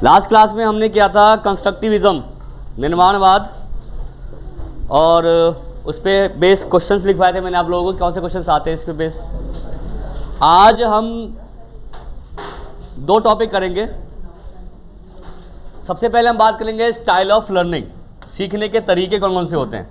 Last class में हमने किया था कंस्ट्रक्टिविज्म, निर्माणवाद, और उस पर बेस क्वेश्चंस लिखवाए थे मैंने आप लोगों को, कौन से क्वेश्चंस आते हैं इस पे बेस। आज हम दो टॉपिक करेंगे। सबसे पहले हम बात करेंगे स्टाइल ऑफ लर्निंग, सीखने के तरीके कौन कौन से होते हैं।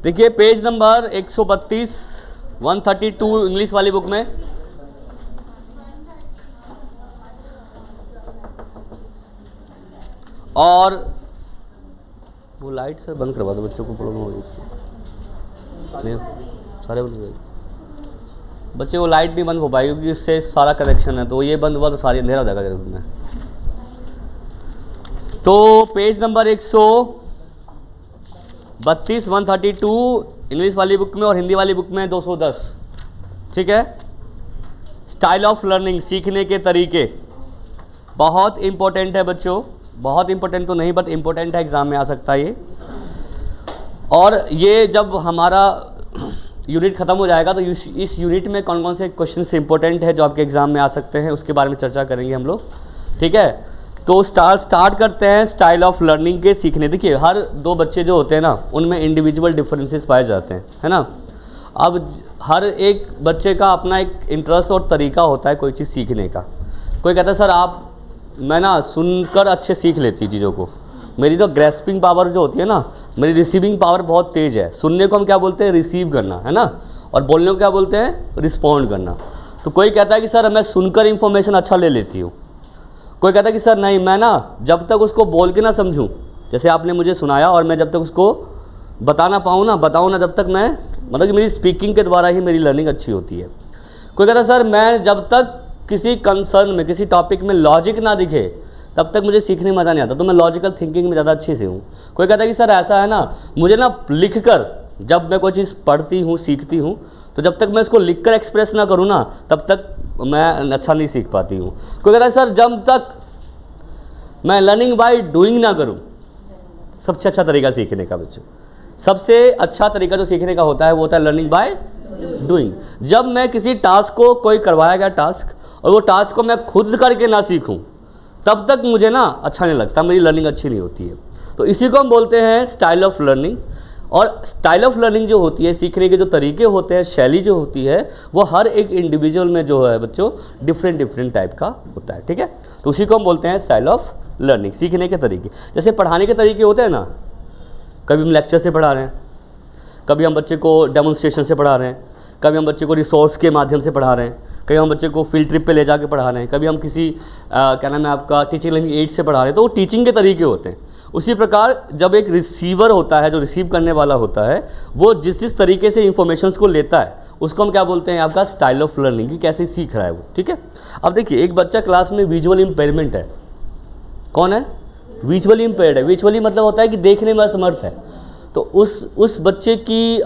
देखिए पेज नंबर 132 132 इंग्लिश वाली बुक में, और वो लाइट सर बंद करवा दो, बच्चों को प्रॉब्लम हो रही है सारे बंद हो जाएगी बच्चे, वो लाइट नहीं बंद हो पाएगी क्योंकि इससे सारा कनेक्शन है, तो ये बंद हुआ तो सारी अंधेरा हो जाएगा रूम में। तो पेज नंबर 132 132 इंग्लिश वाली बुक में और हिंदी वाली बुक में 210, ठीक है। स्टाइल ऑफ लर्निंग, सीखने के तरीके, बहुत इंपॉर्टेंट है बच्चों, बहुत इंपॉर्टेंट तो नहीं बट इंपॉर्टेंट है, एग्जाम में आ सकता है ये। और ये जब हमारा यूनिट ख़त्म हो जाएगा तो इस यूनिट में कौन कौन से क्वेश्चन इंपॉर्टेंट है जो आपके एग्जाम में आ सकते हैं उसके बारे में चर्चा करेंगे हम लोग, ठीक है। तो स्टार्ट करते हैं स्टाइल ऑफ लर्निंग के सीखने। देखिए हर दो बच्चे जो होते हैं ना उनमें इंडिविजुअल डिफरेंसेस पाए जाते हैं, है ना। अब हर एक बच्चे का अपना एक इंटरेस्ट और तरीका होता है कोई चीज़ सीखने का। कोई कहता है सर मैं ना सुनकर अच्छे सीख लेती चीज़ों को, मेरी तो ग्रेस्पिंग पावर जो होती है ना, मेरी रिसीविंग पावर बहुत तेज़ है। सुनने को हम क्या बोलते हैं, रिसीव करना, है ना, और बोलने को क्या बोलते हैं, रिस्पॉन्ड करना। तो कोई कहता है कि सर मैं सुनकर इन्फॉर्मेशन अच्छा ले लेती हूँ। कोई कहता है कि सर नहीं, मैं ना जब तक उसको बोल के ना समझूं, जैसे आपने मुझे सुनाया और मैं जब तक उसको बताऊँ ना जब तक मैं, मतलब कि मेरी स्पीकिंग के द्वारा ही मेरी लर्निंग अच्छी होती है। कोई कहता है सर मैं जब तक किसी कंसर्न में, किसी टॉपिक में लॉजिक ना दिखे तब तक मुझे सीखने में मज़ा नहीं आता, तो मैं लॉजिकल थिंकिंग में ज़्यादा अच्छे से हूँ। कोई कहता है कि सर ऐसा है ना, मुझे ना लिख कर, जब मैं कोई चीज़ पढ़ती हूँ सीखती हूँ तो जब तक मैं इसको लिख कर एक्सप्रेस ना करूँ ना तब तक मैं अच्छा नहीं सीख पाती हूँ। कोई कहता है सर जब तक मैं लर्निंग बाय डूइंग ना करूँ, सबसे अच्छा तरीका सीखने का बच्चों, सबसे अच्छा तरीका जो सीखने का होता है वो होता है लर्निंग बाय डूइंग। जब मैं किसी टास्क को, कोई करवाया गया टास्क, और वो टास्क को मैं खुद करके ना सीखूं तब तक मुझे ना अच्छा नहीं लगता, मेरी लर्निंग अच्छी नहीं होती है। तो इसी को हम बोलते हैं स्टाइल ऑफ लर्निंग। और स्टाइल ऑफ लर्निंग जो होती है, सीखने के जो तरीके होते हैं, शैली जो होती है, वो हर एक इंडिविजुअल में जो है बच्चों डिफरेंट टाइप का होता है, ठीक है। तो उसी को हम बोलते हैं स्टाइल ऑफ लर्निंग, सीखने के तरीके। जैसे पढ़ाने के तरीके होते हैं ना, कभी हम लेक्चर से पढ़ा रहे हैं, कभी हम बच्चे को डेमोन्स्ट्रेशन से पढ़ा रहे हैं, कभी हम बच्चे को रिसोर्स के माध्यम से पढ़ा रहे हैं, कभी हम बच्चे को फील्ड ट्रिप पे ले जाके पढ़ा रहे हैं, कभी हम किसी क्या नाम है आपका टीचिंग लर्निंग एड से पढ़ा रहे हैं, तो वो टीचिंग के तरीके होते हैं। उसी प्रकार जब एक रिसीवर होता है, जो रिसीव करने वाला होता है, वो जिस तरीके से इंफॉर्मेशंस को लेता है उसको हम क्या बोलते हैं, आपका स्टाइल ऑफ लर्निंग, कि कैसे सीख रहा है वो, ठीक है। अब देखिए एक बच्चा क्लास में विजुअल इम्पेयरमेंट है, कौन है, विजुअली इम्पेयर्ड है। विजुअली मतलब होता है कि देखने में असमर्थ है, तो उस बच्चे की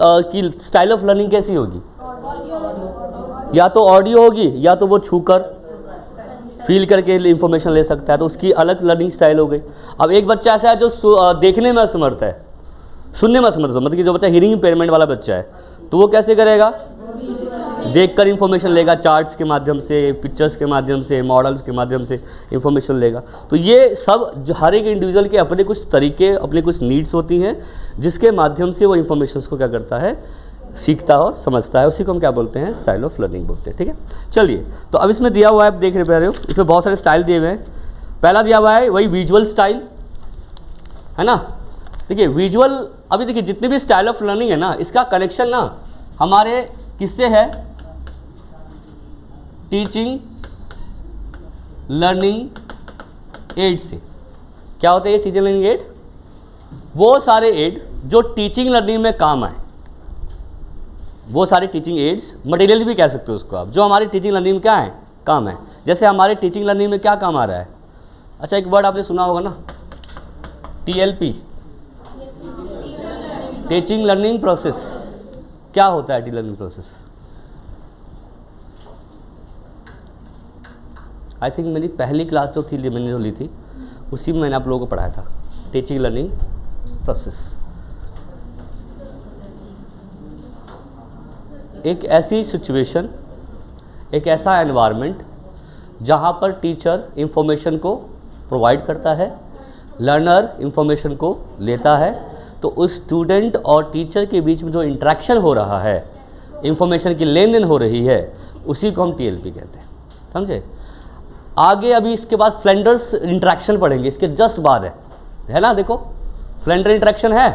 स्टाइल ऑफ लर्निंग कैसी होगी, या तो ऑडियो होगी या तो वो छूकर फील करके इंफॉर्मेशन ले सकता है, तो उसकी अलग लर्निंग स्टाइल हो गई। अब एक बच्चा ऐसा है जो देखने में असमर्थ है, सुनने में असमर्थ है, मतलब कि जो बच्चा हियरिंग इम्पेयरमेंट वाला बच्चा है, तो वो कैसे करेगा, देखकर इंफॉर्मेशन लेगा, चार्ट्स के माध्यम से, पिक्चर्स के माध्यम से, मॉडल्स के माध्यम से इंफॉर्मेशन लेगा। तो ये सब हर एक इंडिविजुअल के अपने कुछ तरीके, अपने कुछ नीड्स होती हैं जिसके माध्यम से वो इंफॉर्मेशन को क्या करता है, सीखता है और समझता है। उसी को हम क्या बोलते हैं, स्टाइल ऑफ लर्निंग बोलते हैं, ठीक है। चलिए, तो अब इसमें दिया हुआ है, आप देख रहे हो, इसमें बहुत सारे स्टाइल दिए हुए हैं। पहला दिया हुआ है वही विजुअल स्टाइल, है ना। देखिए विजुअल, अभी देखिए जितनी भी स्टाइल ऑफ लर्निंग है ना, इसका कनेक्शन ना हमारे किससे है, टीचिंग लर्निंग एड से। क्या होता है ये टीचिंग लर्निंग एड, वो सारे एड जो टीचिंग लर्निंग में काम आए, वो सारे टीचिंग एड्स, मटेरियल भी कह सकते हो उसको आप, जो हमारी टीचिंग लर्निंग में क्या है, काम है। जैसे हमारे टीचिंग लर्निंग में क्या काम आ रहा है, अच्छा एक वर्ड आपने सुना होगा ना, TLP, टीचिंग लर्निंग प्रोसेस, क्या होता है T learning process? I think मेरी पहली क्लास जो थी मैंने जो ली थी उसी में मैंने आप लोगों को पढ़ाया था टीचिंग लर्निंग प्रोसेस। एक ऐसी सिचुएशन, एक ऐसा एनवायरनमेंट जहाँ पर टीचर इंफॉर्मेशन को प्रोवाइड करता है, लर्नर इंफॉर्मेशन को लेता है, तो उस स्टूडेंट और टीचर के बीच में जो इंटरेक्शन हो रहा है, इंफॉर्मेशन की लेन देन हो रही है, उसी को हम टीएलपी कहते हैं। समझे? आगे अभी इसके बाद फ्लेंडर्स इंटरेक्शन पढ़ेंगे, इसके जस्ट बाद है ना। देखो फ्लेंडर इंटरेक्शन है।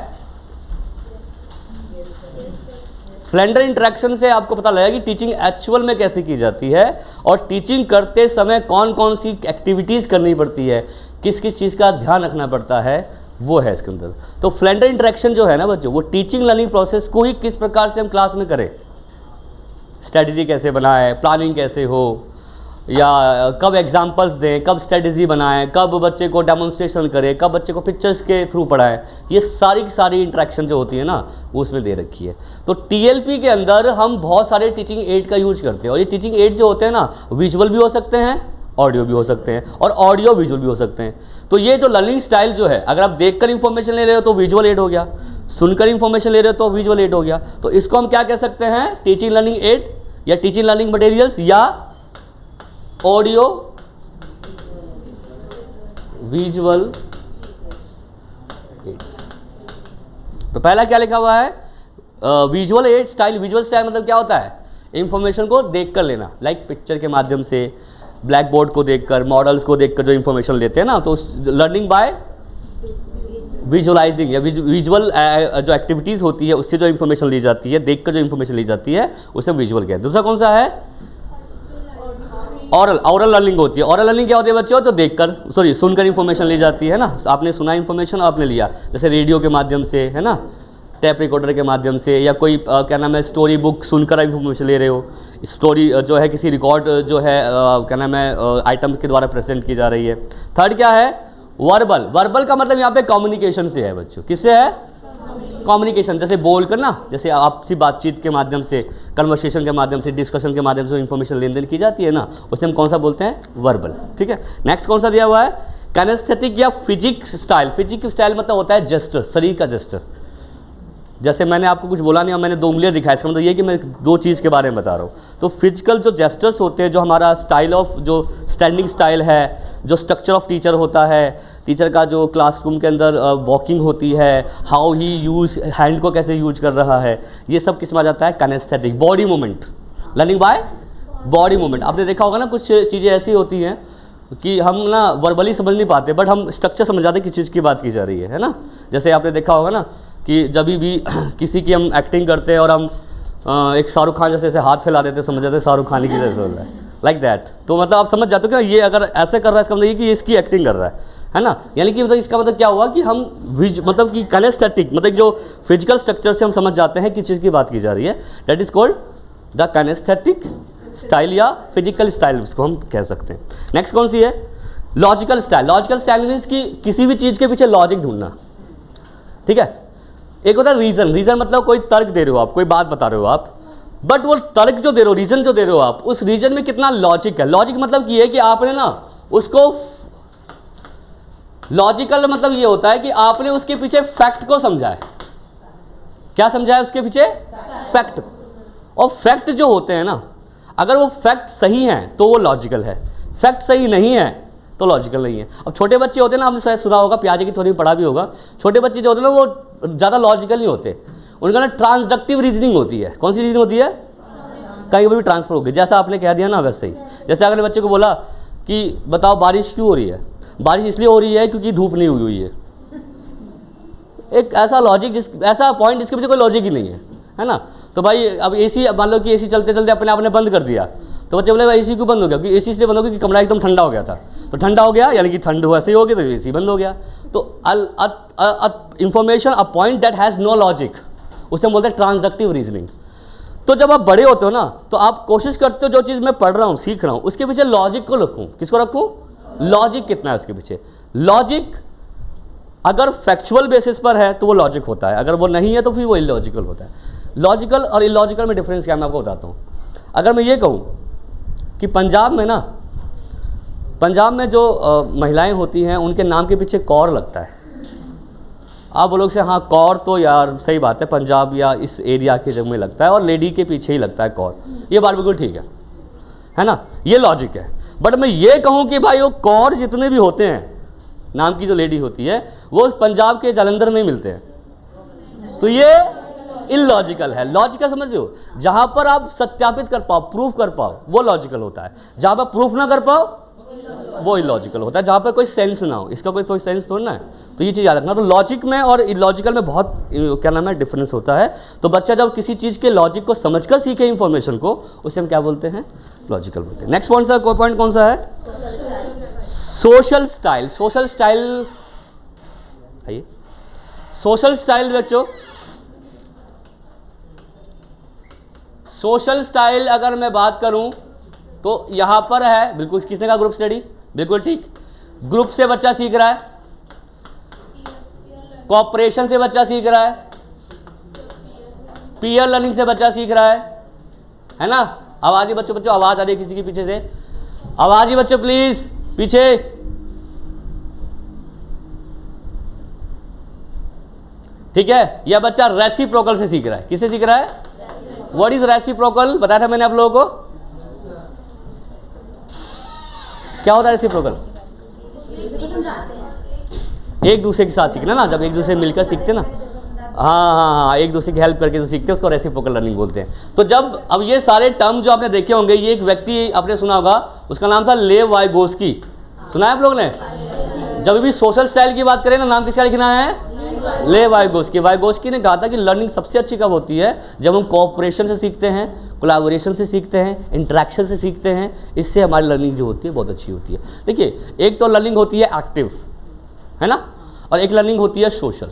फ्लेंडर इंटरेक्शन से आपको पता लगेगा कि टीचिंग एक्चुअल में कैसे की जाती है और टीचिंग करते समय कौन कौन सी एक्टिविटीज़ करनी पड़ती है, किस किस चीज़ का ध्यान रखना पड़ता है, वो है इसके अंदर। तो फ्लेंडर इंटरेक्शन जो है ना बच्चों, वो टीचिंग लर्निंग प्रोसेस को ही किस प्रकार से हम क्लास में करें, स्ट्रेटजी कैसे बनाएं, प्लानिंग कैसे हो, या कब एग्जाम्पल्स दें, कब स्ट्रेटजी बनाएं, कब बच्चे को डेमोन्स्ट्रेशन करें, कब बच्चे को पिक्चर्स के थ्रू पढ़ाएं, ये सारी की सारी इंटरेक्शन जो होती है ना वो उसमें दे रखी है। तो टीएलपी के अंदर हम बहुत सारे टीचिंग एड का यूज करते हैं और ये टीचिंग एड जो होते हैं ना विजुअल भी हो सकते हैं, ऑडियो भी हो सकते हैं और ऑडियो विजुअल भी हो सकते हैं। तो ये जो लर्निंग स्टाइल जो है, अगर आप देखकर इंफॉर्मेशन ले रहे हो तो विजुअल एड हो गया, सुनकर इंफॉर्मेशन ले रहे हो तो विजुअल एड हो गया। तो इसको हम क्या कह सकते हैं? टीचिंग लर्निंग एड या टीचिंग लर्निंग मटेरियल्स या ऑडियो विजुअल एड्स। तो पहला क्या लिखा हुआ है? Visual add style. Visual style मतलब क्या होता है? इंफॉर्मेशन को देखकर लेना, लाइक पिक्चर के माध्यम से, ब्लैक बोर्ड को देखकर, मॉडल्स को देखकर जो इंफॉर्मेशन लेते हैं ना, तो लर्निंग बाय विजुअलाइजिंग या विजुअल जो एक्टिविटीज़ होती है उससे जो इंफॉर्मेशन ली जाती है, देखकर जो इंफॉर्मेशन ली जाती है उसे विजुअल कहते हैं। दूसरा कौन सा है? ऑरल लर्निंग होती है। ऑरल लर्निंग क्या होती है बच्चों? जो देखकर सुनकर इंफॉर्मेशन ली जाती है ना, आपने सुना इंफॉर्मेशन और आपने लिया, जैसे रेडियो के माध्यम से, है ना, टैप रिकॉर्डर के माध्यम से, या कोई क्या नाम है स्टोरी बुक सुनकर इंफॉर्मेशन ले रहे हो, स्टोरी जो है किसी रिकॉर्ड जो है क्या नाम है आइटम के द्वारा प्रेजेंट की जा रही है। थर्ड क्या है? वर्बल। वर्बल का मतलब यहाँ पे कम्युनिकेशन से है बच्चों। किससे है? कम्युनिकेशन, जैसे बोल कर ना, जैसे आपसी बातचीत के माध्यम से, कन्वर्सेशन के माध्यम से, डिस्कशन के माध्यम से इंफॉर्मेशन लेन देन की जाती है ना, उसे हम कौन सा बोलते हैं? वर्बल। ठीक है। नेक्स्ट कौन सा दिया हुआ है? कैनेस्थेटिक या फिजिक्स स्टाइल। फिजिक्स स्टाइल मतलब होता है जेस्टर, शरीर का जेस्टर। जैसे मैंने आपको कुछ बोला नहीं और मैंने 2 उंगलियां दिखाई, इसका मतलब ये कि मैं 2 चीज़ के बारे में बता रहा हूँ। तो फिजिकल जो जेस्टर्स होते हैं, जो हमारा स्टाइल ऑफ जो स्टैंडिंग स्टाइल है, जो स्ट्रक्चर ऑफ टीचर होता है, टीचर का जो क्लासरूम के अंदर वॉकिंग होती है, हाउ ही यूज हैंड को कैसे यूज कर रहा है, ये सब किस में आ जाता है? Kinaesthetic. Body movement, learning by body movement. आपने देखा होगा ना कुछ चीज़ें ऐसी होती हैं कि हम ना वर्बली समझ नहीं पाते बट हम स्ट्रक्चर समझ जाते हैं किस चीज़ की बात की जा रही है ना। जैसे आपने देखा होगा ना कि जब भी किसी की हम एक्टिंग करते हैं और हम एक शाहरुख खान जैसे हाथ फैला देते, समझ जाते शाहरुख खान की जैसे हो रहा है, लाइक दैट। तो मतलब आप समझ जाते हो कि ये अगर ऐसे कर रहा है इसका मतलब ये कि ये इसकी एक्टिंग कर रहा है ना। यानी कि मतलब इसका मतलब क्या हुआ कि हम मतलब कि कैनेस्थेटिक मतलब जो फिजिकल स्ट्रक्चर से हम समझ जाते हैं किस चीज़ की बात की जा रही है, that is called the kinaesthetic style या फिजिकल स्टाइल, इसको हम कह सकते हैं। नेक्स्ट कौन सी है? Logical style. Logical style means कि किसी भी चीज़ के पीछे लॉजिक ढूंढना। ठीक है। एक होता है रीजन। रीजन मतलब कोई तर्क दे रहे हो आप, कोई बात बता रहे हो आप, बट वो तर्क जो दे रहे हो, रीजन जो दे रहे हो आप, उस रीजन में कितना लॉजिक है। लॉजिक मतलब ये है कि आपने ना उसको, लॉजिकल मतलब ये होता है कि आपने उसके पीछे फैक्ट को समझा है। क्या समझा है उसके पीछे? फैक्ट। और फैक्ट जो होते हैं ना, अगर वो फैक्ट सही हैं तो वो लॉजिकल है, फैक्ट सही नहीं है तो लॉजिकल नहीं है। अब छोटे बच्चे होते हैं ना, आपने शायद सुना होगा, पियाजे की थोड़ी पढ़ा भी होगा, छोटे बच्चे जो होते हैं ना वो ज़्यादा लॉजिकल नहीं होते, उनका ना ट्रांसडक्टिव रीजनिंग होती है। कौन सी रीजनिंग होती है? कहीं भी ट्रांसफर होगी, जैसा आपने कह दिया ना वैसे ही। जैसे अगर बच्चे को बोला कि बताओ बारिश क्यों हो रही है, बारिश इसलिए हो रही है क्योंकि धूप नहीं उगी हुई है। एक ऐसा लॉजिक, ऐसा पॉइंट जिसके पीछे कोई लॉजिक ही नहीं है ना। तो भाई अब एसी, मान लो कि एसी चलते चलते अपने आपने बंद कर दिया, तो बच्चे बोले भाई एसी क्यों बंद हो गया? क्योंकि एसी इसलिए बंद हो गया कि कमरा एकदम ठंडा हो गया था, तो ठंडा हो गया यानी कि ठंड वैसे ही हो गई तो एसी बंद हो गया। तो information, a point that has no logic, उसे हम बोलते हैं ट्रांसडक्टिव रीजनिंग। तो जब आप बड़े होते हो ना, तो आप कोशिश करते हो जो चीज़ मैं पढ़ रहा हूँ, सीख रहा हूँ, उसके पीछे लॉजिक को रखूँ। किसको रखूँ? लॉजिक कितना है उसके पीछे। लॉजिक अगर फैक्चुअल बेसिस पर है तो वो लॉजिक होता है, अगर वो नहीं है तो फिर वो इलॉजिकल होता है। लॉजिकल और इलॉजिकल में डिफरेंस क्या है मैं आपको बताता हूँ। अगर मैं ये कहूँ कि पंजाब में जो महिलाएं होती हैं उनके नाम के पीछे कौर लगता है, आप बोलोगे से हाँ कौर तो यार सही बात है, पंजाब या इस एरिया के जगह में लगता है और लेडी के पीछे ही लगता है कौर, ये बात बिल्कुल ठीक है ना, ये लॉजिक है। बट मैं ये कहूँ कि भाई वो कौर जितने भी होते हैं नाम की जो लेडी होती है वो पंजाब के जालंधर में ही मिलते हैं, तो ये इलॉजिकल है। लॉजिकल समझ रहे हो, जहां पर आप सत्यापित कर पाओ, प्रूफ कर पाओ, वो लॉजिकल होता है। जहां पर प्रूफ ना कर पाओ वो इलॉजिकल होता है, जहां पर कोई सेंस ना हो, इसका कोई सेंस थोड़ा ना है। तो ये चीज़ याद रखना। तो लॉजिक में और इलॉजिकल में बहुत क्या नाम है डिफरेंस होता है। तो बच्चा जब किसी चीज़ के लॉजिक को समझकर सीखे इंफॉर्मेशन को, उसे हम क्या बोलते हैं, लॉजिकल बोलते हैं। नेक्स्ट पॉइंट कौन सा है, सोशल स्टाइल। सोशल स्टाइल आइए, सोशल स्टाइल बच्चों, सोशल स्टाइल अगर मैं बात करूं तो यहां पर है, बिल्कुल किसने कहा ग्रुप स्टडी, बिल्कुल ठीक, ग्रुप से बच्चा सीख रहा है, कोऑपरेशन से बच्चा सीख रहा है, पीयर लर्निंग से बच्चा सीख रहा है ना। आवाज ही बच्चों आवाज आ रही है किसी के पीछे से, आवाज ही बच्चों प्लीज पीछे। ठीक है, यह बच्चा रेसिप्रोकल से सीख रहा है, किससे सीख रहा है, व्हाट इज रेसिप्रोकल, बताया था मैंने आप लोगों को, क्या होता है रेसिप्रोकल, एक दूसरे के साथ सीखना ना, जब एक दूसरे मिलकर सीखते ना, हाँ, एक दूसरे की हेल्प करके जो सीखते हैं उसको रेसिप्रोकल लर्निंग बोलते हैं। तो जब अब ये सारे टर्म जो आपने देखे होंगे, ये एक व्यक्ति आपने सुना होगा, उसका नाम था लेव वाइगोस्की, सुना है आप लोगों ने। जब भी सोशल स्टाइल की बात करें ना, नाम किसका लिखना है, लेव वाइगोस्की। वाइगोस्की ने कहा था कि लर्निंग सबसे अच्छी कब होती है, जब हम कोऑपरेशन से सीखते हैं, कोलैबोरेशन से सीखते हैं, इंटरेक्शन से सीखते हैं, इससे हमारी लर्निंग जो होती है बहुत अच्छी होती है। देखिए, एक तो लर्निंग होती है एक्टिव, है ना, और एक लर्निंग होती है सोशल।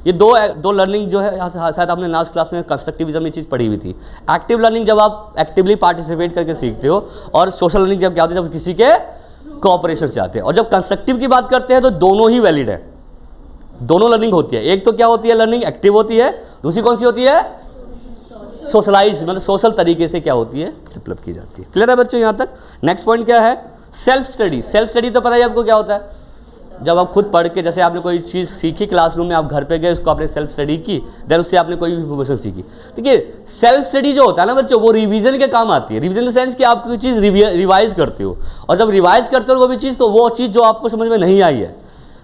ये दो लर्निंग जो है, शायद आपने लास्ट क्लास में कंस्ट्रक्टिविज्म ये चीज़ पढ़ी हुई थी। एक्टिव लर्निंग जब आप एक्टिवली पार्टिसिपेट करके सीखते हो, और सोशल लर्निंग जब क्या होती है, जब किसी के कोऑपरेशन से आते हैं। और जब कंस्ट्रक्टिव की बात करते हैं तो दोनों ही वैलिड है, दोनों लर्निंग होती है। एक तो क्या होती है, लर्निंग एक्टिव होती है, दूसरी कौन सी होती है, सोशलाइज, मतलब सोशल तरीके से क्या होती है, डेवलप की जाती है। क्लियर है बच्चों यहाँ तक। नेक्स्ट पॉइंट क्या है, सेल्फ स्टडी। सेल्फ स्टडी तो पता है आपको क्या होता है, जब आप खुद पढ़ के, जैसे आपने कोई चीज़ सीखी क्लासरूम में, आप घर पे गए, उसको आपने सेल्फ स्टडी की, देन उससे आपने कोई इन्फॉर्मेशन सीखी। देखिए, सेल्फ स्टडी जो होता है ना बच्चों, वो रिवीजन के काम आती है। रिवीजन इन द सेंस कि आप कोई चीज़ रिवाइज करते हो, और जब रिवाइज करते हो वो भी चीज़, तो वो चीज़ जो आपको समझ में नहीं आई है,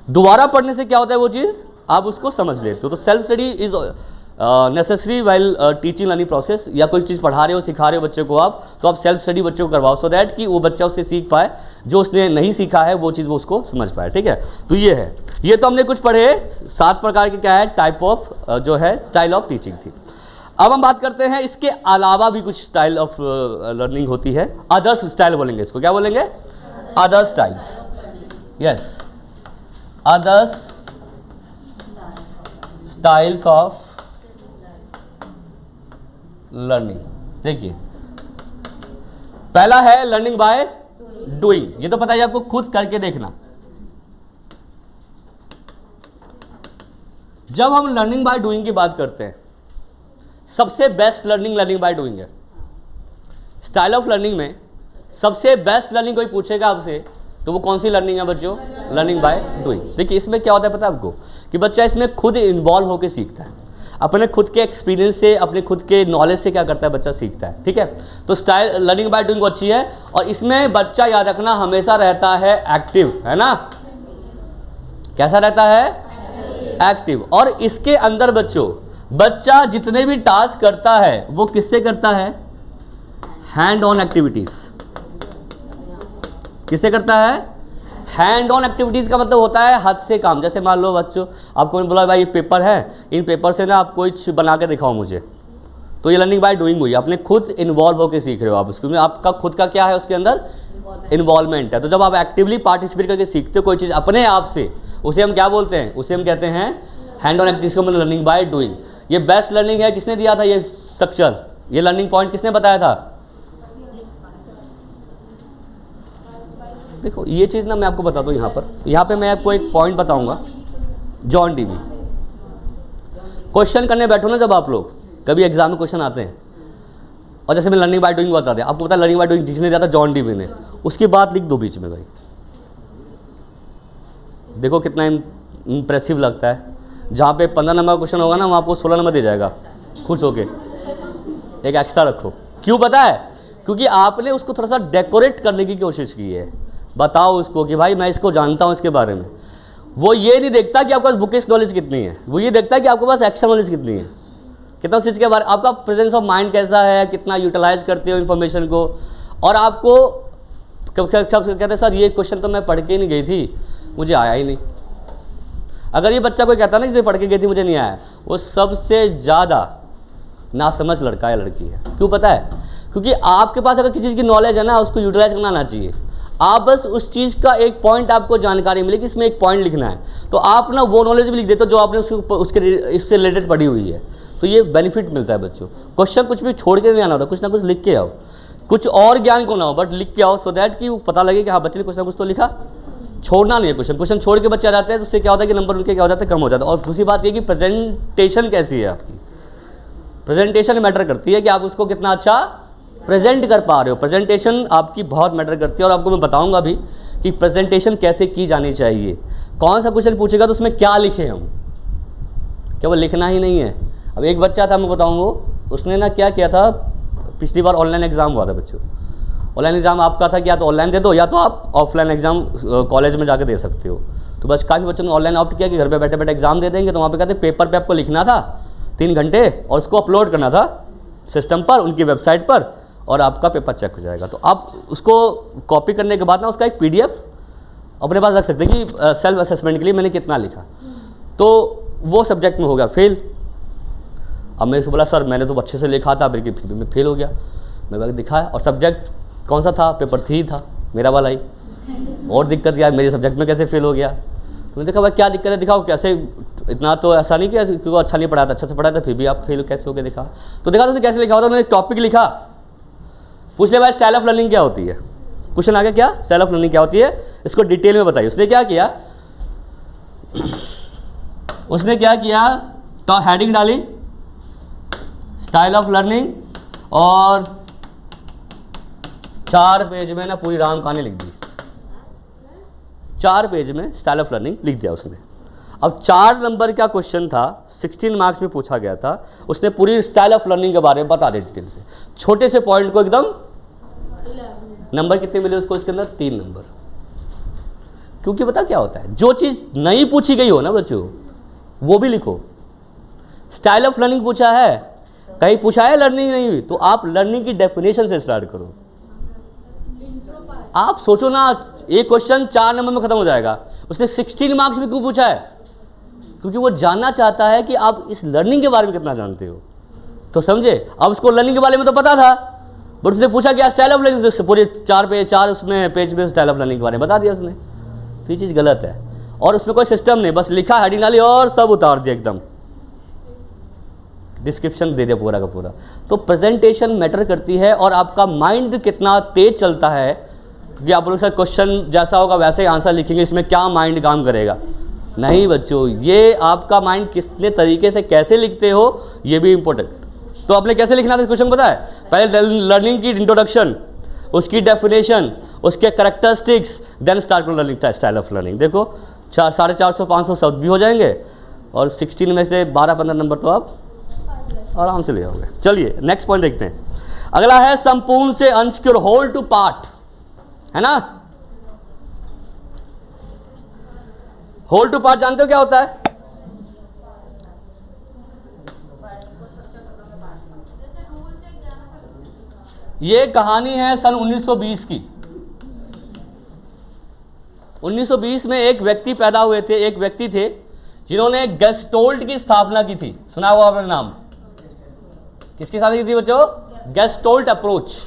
दोबारा पढ़ने से क्या होता है, वो चीज़ आप उसको समझ लेते हो। तो self study is necessary while teaching learning process. या कोई चीज़ पढ़ा रहे हो, सिखा रहे हो बच्चे को आप, तो आप सेल्फ स्टडी बच्चों को करवाओ, सो दैट कि वो बच्चा उससे सीख पाए, जो उसने नहीं सीखा है वो चीज़ वो उसको समझ पाए। ठीक है, तो ये है, ये तो हमने कुछ पढ़े 7 प्रकार के क्या है, टाइप ऑफ जो है स्टाइल ऑफ टीचिंग थी। अब हम बात करते हैं इसके अलावा भी कुछ स्टाइल ऑफ लर्निंग होती है, अदर्स स्टाइल बोलेंगे इसको, क्या बोलेंगे, other styles. Yes, others styles of learning. देखिए, पहला है लर्निंग बाय डूइंग, ये तो पता है आपको, खुद करके देखना। जब हम लर्निंग बाय डूइंग की बात करते हैं, सबसे बेस्ट लर्निंग बाय डूइंग है। स्टाइल ऑफ लर्निंग में सबसे बेस्ट लर्निंग कोई पूछेगा आपसे, तो वो कौन सी लर्निंग है बच्चों, लर्निंग बाय डूइंग। देखिए, इसमें क्या होता है पता है आपको, कि बच्चा इसमें खुद इन्वॉल्व होकर सीखता है, अपने खुद के एक्सपीरियंस से, अपने खुद के नॉलेज से क्या करता है, बच्चा सीखता है। ठीक है, तो स्टाइल लर्निंग बाय डूइंग अच्छी है, और इसमें बच्चा याद रखना हमेशा रहता है एक्टिव, है ना, कैसा रहता है, एक्टिव। और इसके अंदर बच्चों, बच्चा जितने भी टास्क करता है वो किससे करता है, हैंड ऑन एक्टिविटीज। किससे करता है, हैंड ऑन एक्टिविटीज़ का मतलब होता है हाथ से काम। जैसे मान लो बच्चों, आपको मैंने बोला भाई ये पेपर है, इन पेपर से ना आप कुछ बना के दिखाओ मुझे, तो ये लर्निंग बाय डूइंग हुई, आपने खुद इन्वॉल्व होकर सीख रहे हो आप उसको, आपका खुद का क्या है उसके अंदर, इन्वॉल्वमेंट है। तो जब आप एक्टिवली पार्टिसिपेट करके सीखते हो कोई चीज़ अपने आप से, उसे हम क्या बोलते हैं, उसे हम कहते हैं हैंड ऑन एक्टिविटीज़ का मतलब लर्निंग बाय डूइंग। ये बेस्ट लर्निंग है, किसने दिया था ये स्ट्रक्चर, ये लर्निंग पॉइंट किसने बताया था। देखो, ये चीज़ ना मैं आपको बताता हूँ, यहाँ पे मैं आपको एक पॉइंट बताऊंगा, जॉन डीवी। क्वेश्चन करने बैठो ना जब आप लोग, कभी एग्जाम में क्वेश्चन आते हैं, और जैसे मैं लर्निंग बाय डूइंग बता दें, आपको पता है लर्निंग बाय डूइंग जिसने दिया था जॉन डीवी ने, उसकी बात लिख दो बीच में भाई, देखो कितना इम्प्रेसिव लगता है। जहाँ पे 15 नंबर का क्वेश्चन होगा ना, वहाँ आपको 16 नंबर दे जाएगा खुश होके, एक एक्स्ट्रा रखो। क्यों पता है? क्योंकि आपने उसको थोड़ा सा डेकोरेट करने की कोशिश की है। बताओ उसको कि भाई मैं इसको जानता हूँ इसके बारे में। वो ये नहीं देखता कि आपके पास बुकिश नॉलेज कितनी है, वो ये देखता है कि आपके पास एक्स्ट्रा नॉलेज कितनी है, कितना उस चीज़ के बारे, आपका प्रेजेंस ऑफ माइंड कैसा है, कितना यूटिलाइज करते हो इन्फॉर्मेशन को। और आपको सब कहते हैं सर ये क्वेश्चन तो मैं पढ़ के नहीं गई थी, मुझे आया ही नहीं। अगर ये बच्चा कोई कहता ना कि पढ़ के गई थी मुझे नहीं आया, वो सबसे ज़्यादा नासमझ लड़का या लड़की है। क्यों पता है? क्योंकि आपके पास अगर किसी चीज़ की नॉलेज है ना, उसको यूटिलाइज करना आना चाहिए। आप बस उस चीज़ का एक पॉइंट आपको जानकारी मिले कि इसमें एक पॉइंट लिखना है, तो आप ना वो नॉलेज भी लिख देते हो जो आपने उसके इससे रिलेटेड पढ़ी हुई है। तो ये बेनिफिट मिलता है बच्चों। क्वेश्चन कुछ भी छोड़ के नहीं आना होता, कुछ ना कुछ लिख के आओ, कुछ और ज्ञान को ना हो बट लिख के आओ, सो दैट कि पता लगे कि हाँ बच्चे ने कुछ ना कुछ तो लिखा। छोड़ना नहीं है क्वेश्चन छोड़ के बच्चे आ जाते हैं, तो उससे क्या होता है कि नंबर उनके क्या हो जाते हैं, कम हो जाता है। और दूसरी बात ये कि प्रेजेंटेशन कैसी है आपकी, प्रेजेंटेशन मैटर करती है कि आप उसको कितना अच्छा प्रेजेंट कर पा रहे हो। प्रेजेंटेशन आपकी बहुत मैटर करती है, और आपको मैं बताऊंगा भी कि प्रेजेंटेशन कैसे की जानी चाहिए। कौन सा क्वेश्चन पूछेगा तो उसमें क्या लिखें हम, केवल लिखना ही नहीं है। अब एक बच्चा था, मैं बताऊँगा, उसने ना क्या किया था, पिछली बार ऑनलाइन एग्जाम हुआ था बच्चों। ऑनलाइन एग्जाम आपका था कि या तो ऑनलाइन दे दो या तो आप ऑफलाइन एग्जाम कॉलेज में जाकर दे सकते हो। तो बस काफ़ी बच्चों ने ऑनलाइन ऑप्ट किया कि घर पे बैठे बैठे एग्जाम दे देंगे। तो वहाँ पे कहते पेपर पे आपको लिखना था 3 घंटे और उसको अपलोड करना था सिस्टम पर, उनकी वेबसाइट पर, और आपका पेपर चेक हो जाएगा। तो आप उसको कॉपी करने के बाद ना उसका एक PDF अपने पास रख सकते हैं कि सेल्फ असेसमेंट के लिए मैंने कितना लिखा। तो वो सब्जेक्ट में हो गया फेल। अब मेरे से बोला सर मैंने तो अच्छे से लिखा था, बल्कि फिर भी मैं फेल हो गया। मैं दिखाया, और सब्जेक्ट कौन सा था? पेपर 3 था मेरा वाला ही। और दिक्कत यार मेरे सब्जेक्ट में कैसे फेल हो गया? तो मैंने देखा भाई क्या दिक्कत है, दिखाओ कैसे। इतना तो ऐसा नहीं किया क्योंकि अच्छा नहीं पढ़ा था, अच्छा से पढ़ा था, फिर भी आप फेल कैसे हो गए, दिखा। तो देखा तो कैसे लिखा होता, उन्होंने टॉपिक लिखा, पूछ लिया भाई स्टाइल ऑफ लर्निंग क्या होती है। क्वेश्चन आ गया क्या, स्टाइल ऑफ लर्निंग क्या होती है, इसको डिटेल में बताइए। उसने क्या किया, तो हेडिंग डाली स्टाइल ऑफ लर्निंग, और 4 पेज में ना पूरी राम कहानी लिख दी। 4 पेज में स्टाइल ऑफ लर्निंग लिख दिया उसने। अब 4 नंबर का क्वेश्चन था, 16 मार्क्स में पूछा गया था। उसने पूरी स्टाइल ऑफ लर्निंग के बारे में बता दिया डिटेल से, छोटे से पॉइंट को एकदम। नंबर कितने मिले उसको इसके अंदर? 3 नंबर। क्योंकि पता क्या होता है, जो चीज़ नहीं पूछी गई हो ना बच्चों, वो भी लिखो। स्टाइल ऑफ लर्निंग पूछा है, कहीं पूछा है लर्निंग नहीं हुई, तो आप लर्निंग की डेफिनेशन से स्टार्ट करो। आप सोचो ना, एक क्वेश्चन 4 नंबर में खत्म हो जाएगा। उसने 16 मार्क्स में क्यों पूछा है? क्योंकि वो जानना चाहता है कि आप इस लर्निंग के बारे में कितना जानते हो। तो समझे, अब उसको लर्निंग के बारे में तो पता था, बट उसने पूछा क्या स्टाइल ऑफ लर्निंग, पूरे 4 उसमें पेज में स्टाइल ऑफ लर्निंग के बारे में बता दिया उसने। तो ये चीज़ गलत है, और उसमें कोई सिस्टम नहीं, बस लिखा, हेडिंग डाली और सब उतार दिया, एकदम डिस्क्रिप्शन दे दिया पूरा का पूरा। तो प्रेजेंटेशन मैटर करती है, और आपका माइंड कितना तेज चलता है कि आप लोग सर क्वेश्चन जैसा होगा वैसे ही आंसर लिखेंगे, इसमें क्या माइंड काम करेगा। नहीं बच्चों, ये आपका माइंड कितने तरीके से कैसे लिखते हो ये भी इंपॉर्टेंट। तो आपने कैसे लिखना था क्वेश्चन पता है? पहले लर्निंग की इंट्रोडक्शन, उसकी डेफिनेशन, उसके characteristics, then start learning style of learning. देखो 450-500 शब्द भी हो जाएंगे, और 16 में से 12-15 नंबर तो आप आराम से ले आओगे। चलिए नेक्स्ट पॉइंट देखते हैं। अगला है संपूर्ण से अंश की ओर, होल टू पार्ट, है ना। होल टू पार्ट जानते हो क्या होता है? ये कहानी है सन 1920 की। 1920 में एक व्यक्ति पैदा हुए थे, एक व्यक्ति थे जिन्होंने गेस्टोल्ट की स्थापना की थी। सुना हुआ आपने नाम? किसकी स्थापना की थी बच्चों? गेस्टोल्ट अप्रोच।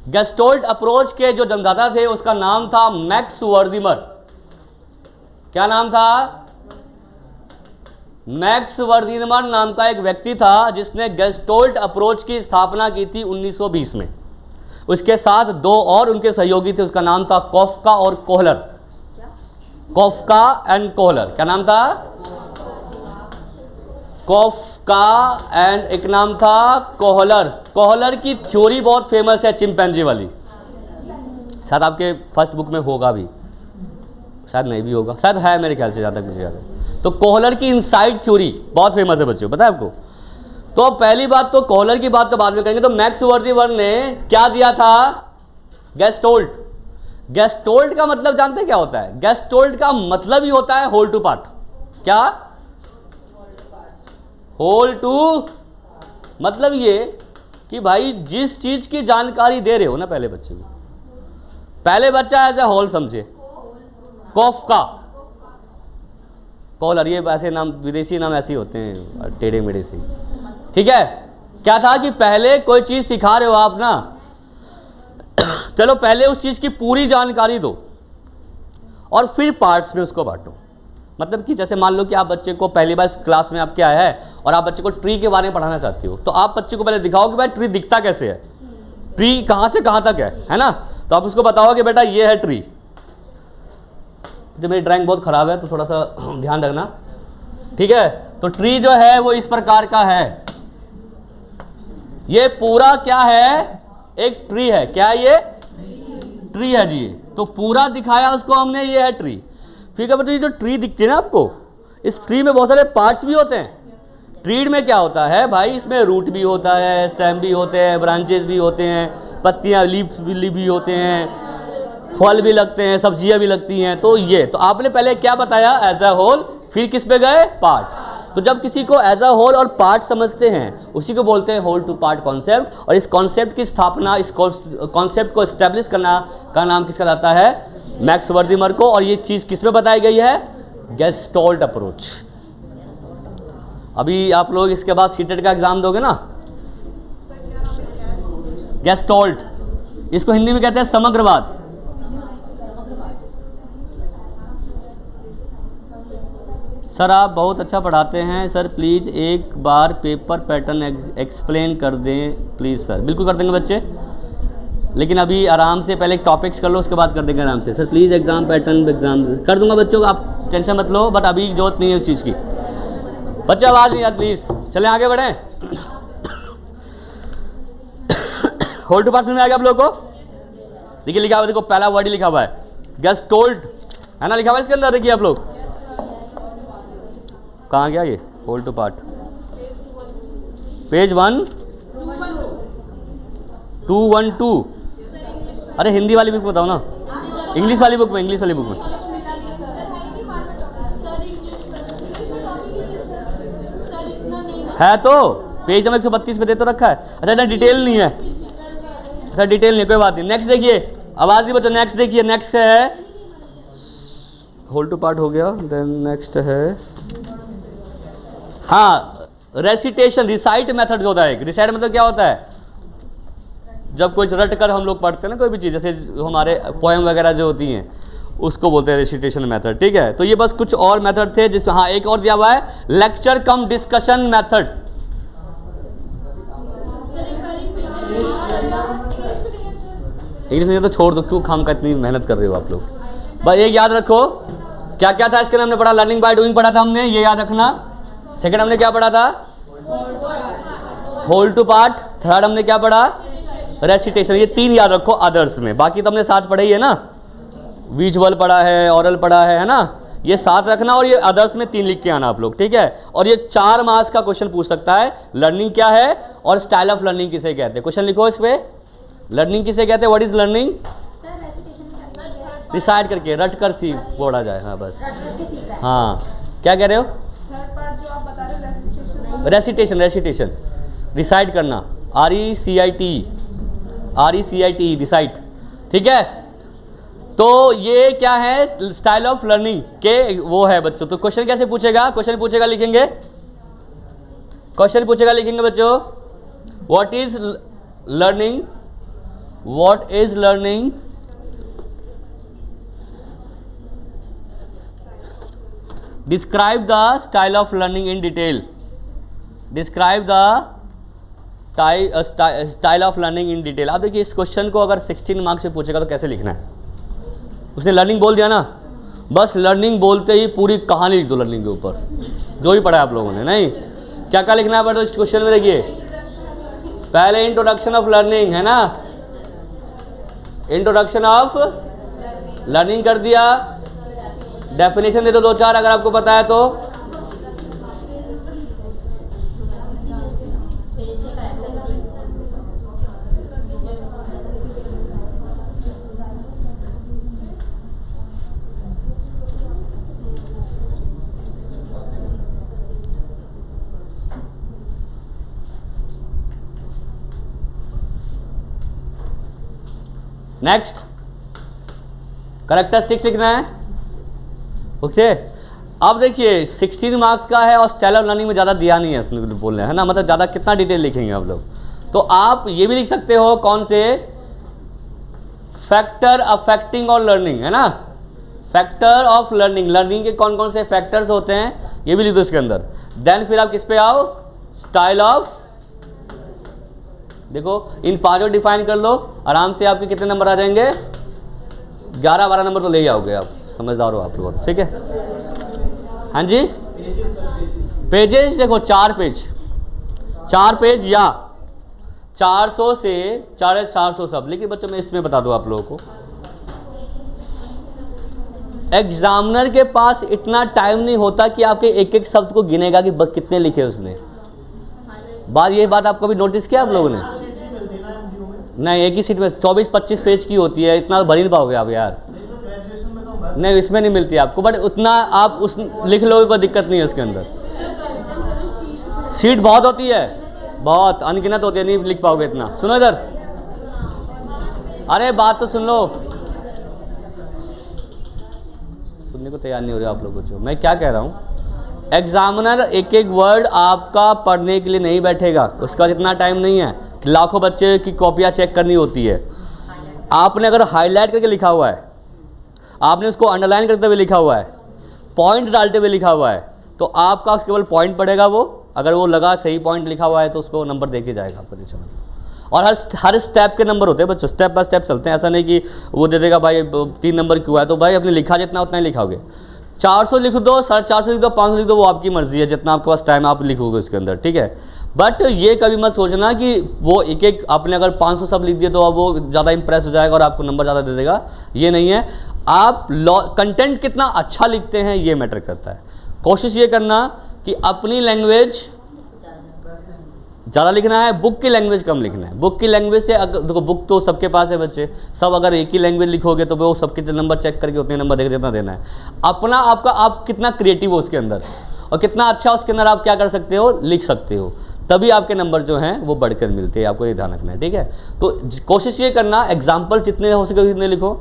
गेस्टोल्ट अप्रोच के जो जन्मदाता थे उसका नाम था मैक्स वर्दिमर। क्या नाम था? मैक्स वर्दिमर नाम का एक व्यक्ति था जिसने गेस्टोल्ट अप्रोच की स्थापना की थी 1920 में। उसके साथ 2 और उनके सहयोगी थे, उसका नाम था कॉफका और कोहलर। कॉफका and Kohler. क्या नाम था? कॉफका एंड एक नाम था कोहलर। कोहलर की थ्योरी बहुत फेमस है चिंपैंजी वाली, शायद आपके फर्स्ट बुक में होगा भी, शायद नहीं भी होगा, शायद है मेरे ख्याल से, ज़्यादा मुझे याद है। तो कोहलर की इनसाइड थ्योरी बहुत फेमस है बच्चों, पता है आपको। तो पहली बात तो कोहलर की बात तो बाद में करेंगे। तो मैक्स वर्दीवर्थ ने क्या दिया था? गेस्टोल्ट। गेस्टोल्ट का मतलब जानते हैं क्या होता है? गेस्टोल्ट का मतलब ही होता है होल टू पार्ट। क्या? होल टू मतलब ये कि भाई जिस चीज की जानकारी दे रहे हो ना पहले बच्चे को, पहले बच्चा एज ए होल समझे। कॉफका, कोहलर, ये ऐसे नाम विदेशी नाम ऐसे ही होते हैं टेढ़े मेढ़े से, ठीक है। क्या था कि पहले कोई चीज सिखा रहे हो आप ना, चलो पहले उस चीज की पूरी जानकारी दो और फिर पार्ट्स में उसको बांटो। मतलब कि जैसे मान लो कि आप बच्चे को पहली बार क्लास में आपके आया है और आप बच्चे को ट्री के बारे में पढ़ाना चाहते हो, तो आप बच्चे को पहले दिखाओ कि भाई ट्री दिखता कैसे है, ट्री कहाँ से कहाँ तक है ना। तो आप उसको बताओ कि बेटा ये है ट्री। जो मेरी ड्राइंग बहुत ख़राब है तो थोड़ा सा ध्यान रखना, ठीक है। तो ट्री जो है वो इस प्रकार का है, ये पूरा क्या है? एक ट्री है। क्या ये? ट्री है जी। तो पूरा दिखाया उसको हमने, ये है ट्री। फिर क्या बताइए, जो ट्री दिखती है ना आपको, इस ट्री में बहुत सारे पार्ट्स भी होते हैं। ट्री में क्या होता है भाई? इसमें रूट भी होता है, स्टेम भी होते हैं, ब्रांचेस भी होते हैं, पत्तियां लीफ भी होते हैं, फल भी लगते हैं, सब्जियां भी लगती हैं। तो ये तो आपने पहले क्या बताया? As a whole. फिर किस पे गए? पार्ट। तो जब किसी को एज अ होल और पार्ट समझते हैं, उसी को बोलते हैं होल टू पार्ट कॉन्सेप्ट। और इस कॉन्सेप्ट की स्थापना, इस कॉन्सेप्ट को एस्टेब्लिश करना का नाम किसका रहता है? मैक्स वर्दीवर्थ को। और ये चीज़ किस में बताई गई है? गेस्टोल्ट अप्रोच। अभी आप लोग इसके बाद सीटेट का एग्जाम दोगे ना, गेस्टोल्ट, इसको हिंदी में कहते हैं समग्रवाद। सर आप बहुत अच्छा पढ़ाते हैं सर, प्लीज़ एक बार पेपर पैटर्न एक्सप्लेन कर दें प्लीज़ सर। बिल्कुल कर देंगे बच्चे, लेकिन अभी आराम से पहले टॉपिक्स कर लो, उसके बाद कर देंगे आराम से। Sir please exam pattern exam कर दूंगा बच्चों को, आप टेंशन मत लो, बट अभी जरूरत नहीं है उस चीज़ की। बच्चे आवाज़ नहीं यार प्लीज़, चलें आगे बढ़ें। होल टू पार्ट में आ गया आप लोगों को? देखिए लिखा हुआ, देखो पहला वर्ड ही लिखा हुआ है गेस्टोल्ट, है ना, लिखा हुआ है इसके अंदर। देखिए आप लोग, कहाँ गया ये होल टू पार्ट? पेज 212। अरे हिंदी वाली बुक बताओ ना, इंग्लिश वाली बुक में, इंग्लिश वाली बुक में। है तो पेज नंबर 132 पे दे तो रखा है। अच्छा इतना डिटेल नहीं है, अच्छा डिटेल नहीं, कोई बात नहीं। नेक्स्ट देखिए, आवाज़ नहीं बच्चों, नेक्स्ट देखिए। नेक्स्ट है होल टू पार्ट हो गया, देन नेक्स्ट है हाँ रेसिटेशन, रिसाइट मेथड जो होता है। रिसाइट मतलब क्या होता है? जब कोई रट कर हम लोग पढ़ते हैं ना कोई भी चीज़, जैसे हमारे पोएम वगैरह जो होती हैं, उसको बोलते हैं रेसिटेशन मेथड, ठीक है। तो ये बस कुछ और मेथड थे जिसमें हाँ एक और दिया हुआ है लेक्चर कम डिस्कशन मेथड। इंग्लिश में तो छोड़ दो, क्यों खाम का इतनी मेहनत कर रहे हो आप लोग। बस एक याद रखो, क्या क्या था इसके अंदर हमने पढ़ा? लर्निंग बाय डूइंग पढ़ा था हमने, ये याद रखना। सेकंड हमने क्या पढ़ा था? Whole two part. थर्ड हमने क्या पढ़ा? रेसिटेशन। ये तीन याद रखो अदर्स में, बाकी तो हमने साथ पढ़ा ही है ना, विजुअल पढ़ा है, ऑरल पढ़ा है ना, ये साथ रखना। और ये अदर्स में 3 लिख के आना आप लोग, ठीक है। और ये 4 मार्क्स का क्वेश्चन पूछ सकता है। लर्निंग क्या है और स्टाइल ऑफ लर्निंग किसे कहते हैं? क्वेश्चन लिखो इस पे, लर्निंग किसे कहते हैं? What is learning? डिसाइड करके रट कर सी बोला जाए। हाँ बस, हाँ क्या कह रहे हो? रेसिटेशन, रेसिटेशन रिसाइट करना, RECITE, रिसाइट, ठीक है। तो ये क्या है? स्टाइल ऑफ लर्निंग के वो है बच्चों। तो क्वेश्चन कैसे पूछेगा? क्वेश्चन पूछेगा लिखेंगे, क्वेश्चन पूछेगा लिखेंगे बच्चों, what is learning, what is learning, describe the style of learning in detail, describe the style of learning in detail. आप देखिए इस क्वेश्चन को अगर 16 मार्क्स में पूछेगा तो कैसे लिखना है? उसने लर्निंग बोल दिया ना, बस लर्निंग बोलते ही पूरी कहानी लिख दो लर्निंग के ऊपर, जो भी पढ़ा है आप लोगों ने। नहीं, क्या क्या लिखना है बच्चों इस क्वेश्चन में? देखिए पहले इंट्रोडक्शन ऑफ लर्निंग है ना, इंट्रोडक्शन ऑफ लर्निंग कर दिया, डेफिनेशन दे दो 2-4 अगर आपको पता है तो। नेक्स्ट करेक्टरिस्टिक्स लिखना है। ओके अब देखिए 16 मार्क्स का है और स्टाइल ऑफ लर्निंग में ज़्यादा दिया नहीं है उसने बोल रहे हैं ना, मतलब ज़्यादा कितना डिटेल लिखेंगे आप लोग। तो आप ये भी लिख सकते हो कौन से फैक्टर अफेक्टिंग और लर्निंग है ना, फैक्टर ऑफ लर्निंग, लर्निंग के कौन कौन से फैक्टर्स होते हैं ये भी लिख दो इसके अंदर। देन फिर आप किस पे आओ, स्टाइल ऑफ, देखो इन पांचों डिफाइन कर लो, आराम से आपके कितने नंबर आ जाएंगे, 11-12 नंबर तो ले जाओगे आप, समझदार हो आप लोग, ठीक है। हाँ जी पेजेस देखो 4 पेज या 400 से 450 सब, लेकिन बच्चों मैं इसमें बता दूं आप लोगों को, एग्जामिनर के पास इतना टाइम नहीं होता कि आपके एक एक शब्द को गिनेगा कि कितने लिखे उसने। ये बात आपको भी नोटिस किया आप लोगों ने? नहीं, एक ही सीट में 24-25 पेज की होती है, इतना भर नहीं पाओगे आप यार। नहीं इसमें नहीं मिलती आपको, बट उतना आप उस लिख लोगे, कोई दिक्कत नहीं है उसके अंदर। सीट बहुत होती है, बहुत अनगिनत होती है, नहीं लिख पाओगे इतना। सुनो इधर, अरे बात तो सुन लो, सुनने को तैयार नहीं हो रहे आप लोगों को। मैं क्या कह रहा हूँ, एग्जामिनर एक एक वर्ड आपका पढ़ने के लिए नहीं बैठेगा, उसका जितना टाइम नहीं है। लाखों बच्चे की कॉपियाँ चेक करनी होती है, आपने अगर हाईलाइट करके लिखा हुआ है, आपने उसको अंडरलाइन करते हुए लिखा हुआ है, पॉइंट डालते हुए लिखा हुआ है, तो आपका केवल पॉइंट पड़ेगा वो, अगर वो लगा सही पॉइंट लिखा हुआ है तो उसको नंबर देके जाएगा आपको नीचे। और हर स्टेप के नंबर होते हैं बच्चों, स्टेप बाय स्टेप चलते हैं, ऐसा नहीं कि वो दे देगा भाई 3 नंबर क्यों है, तो भाई अपने लिखा जितना उतना ही लिखाओगे। 400 लिख दो, 450 लिख दो, 500 लिख दो, वो आपकी मर्जी है, जितना आपके पास टाइम आप लिखोगे उसके अंदर, ठीक है। बट ये कभी मत सोचना कि वो एक एक आपने अगर 500 सब लिख दिए तो अब वो ज़्यादा इंप्रेस हो जाएगा और आपको नंबर ज़्यादा दे देगा, ये नहीं है। आप कंटेंट कितना अच्छा लिखते हैं ये मैटर करता है। कोशिश ये करना कि अपनी लैंग्वेज ज़्यादा लिखना है, बुक की लैंग्वेज कम लिखना है। बुक की लैंग्वेज से अगर देखो, बुक तो सबके पास है बच्चे, सब अगर एक ही लैंग्वेज लिखोगे तो वो सब कितने नंबर चेक करके उतने नंबर देकर जितना देना है। अपना आपका आप कितना क्रिएटिव हो उसके अंदर और कितना अच्छा उसके अंदर आप क्या कर सकते हो, लिख सकते हो, तभी आपके नंबर जो हैं वो बढ़कर मिलते हैं। आपको ये ध्यान रखना है, ठीक है। तो कोशिश ये करना एग्जाम्पल जितने हो सके उतने लिखो।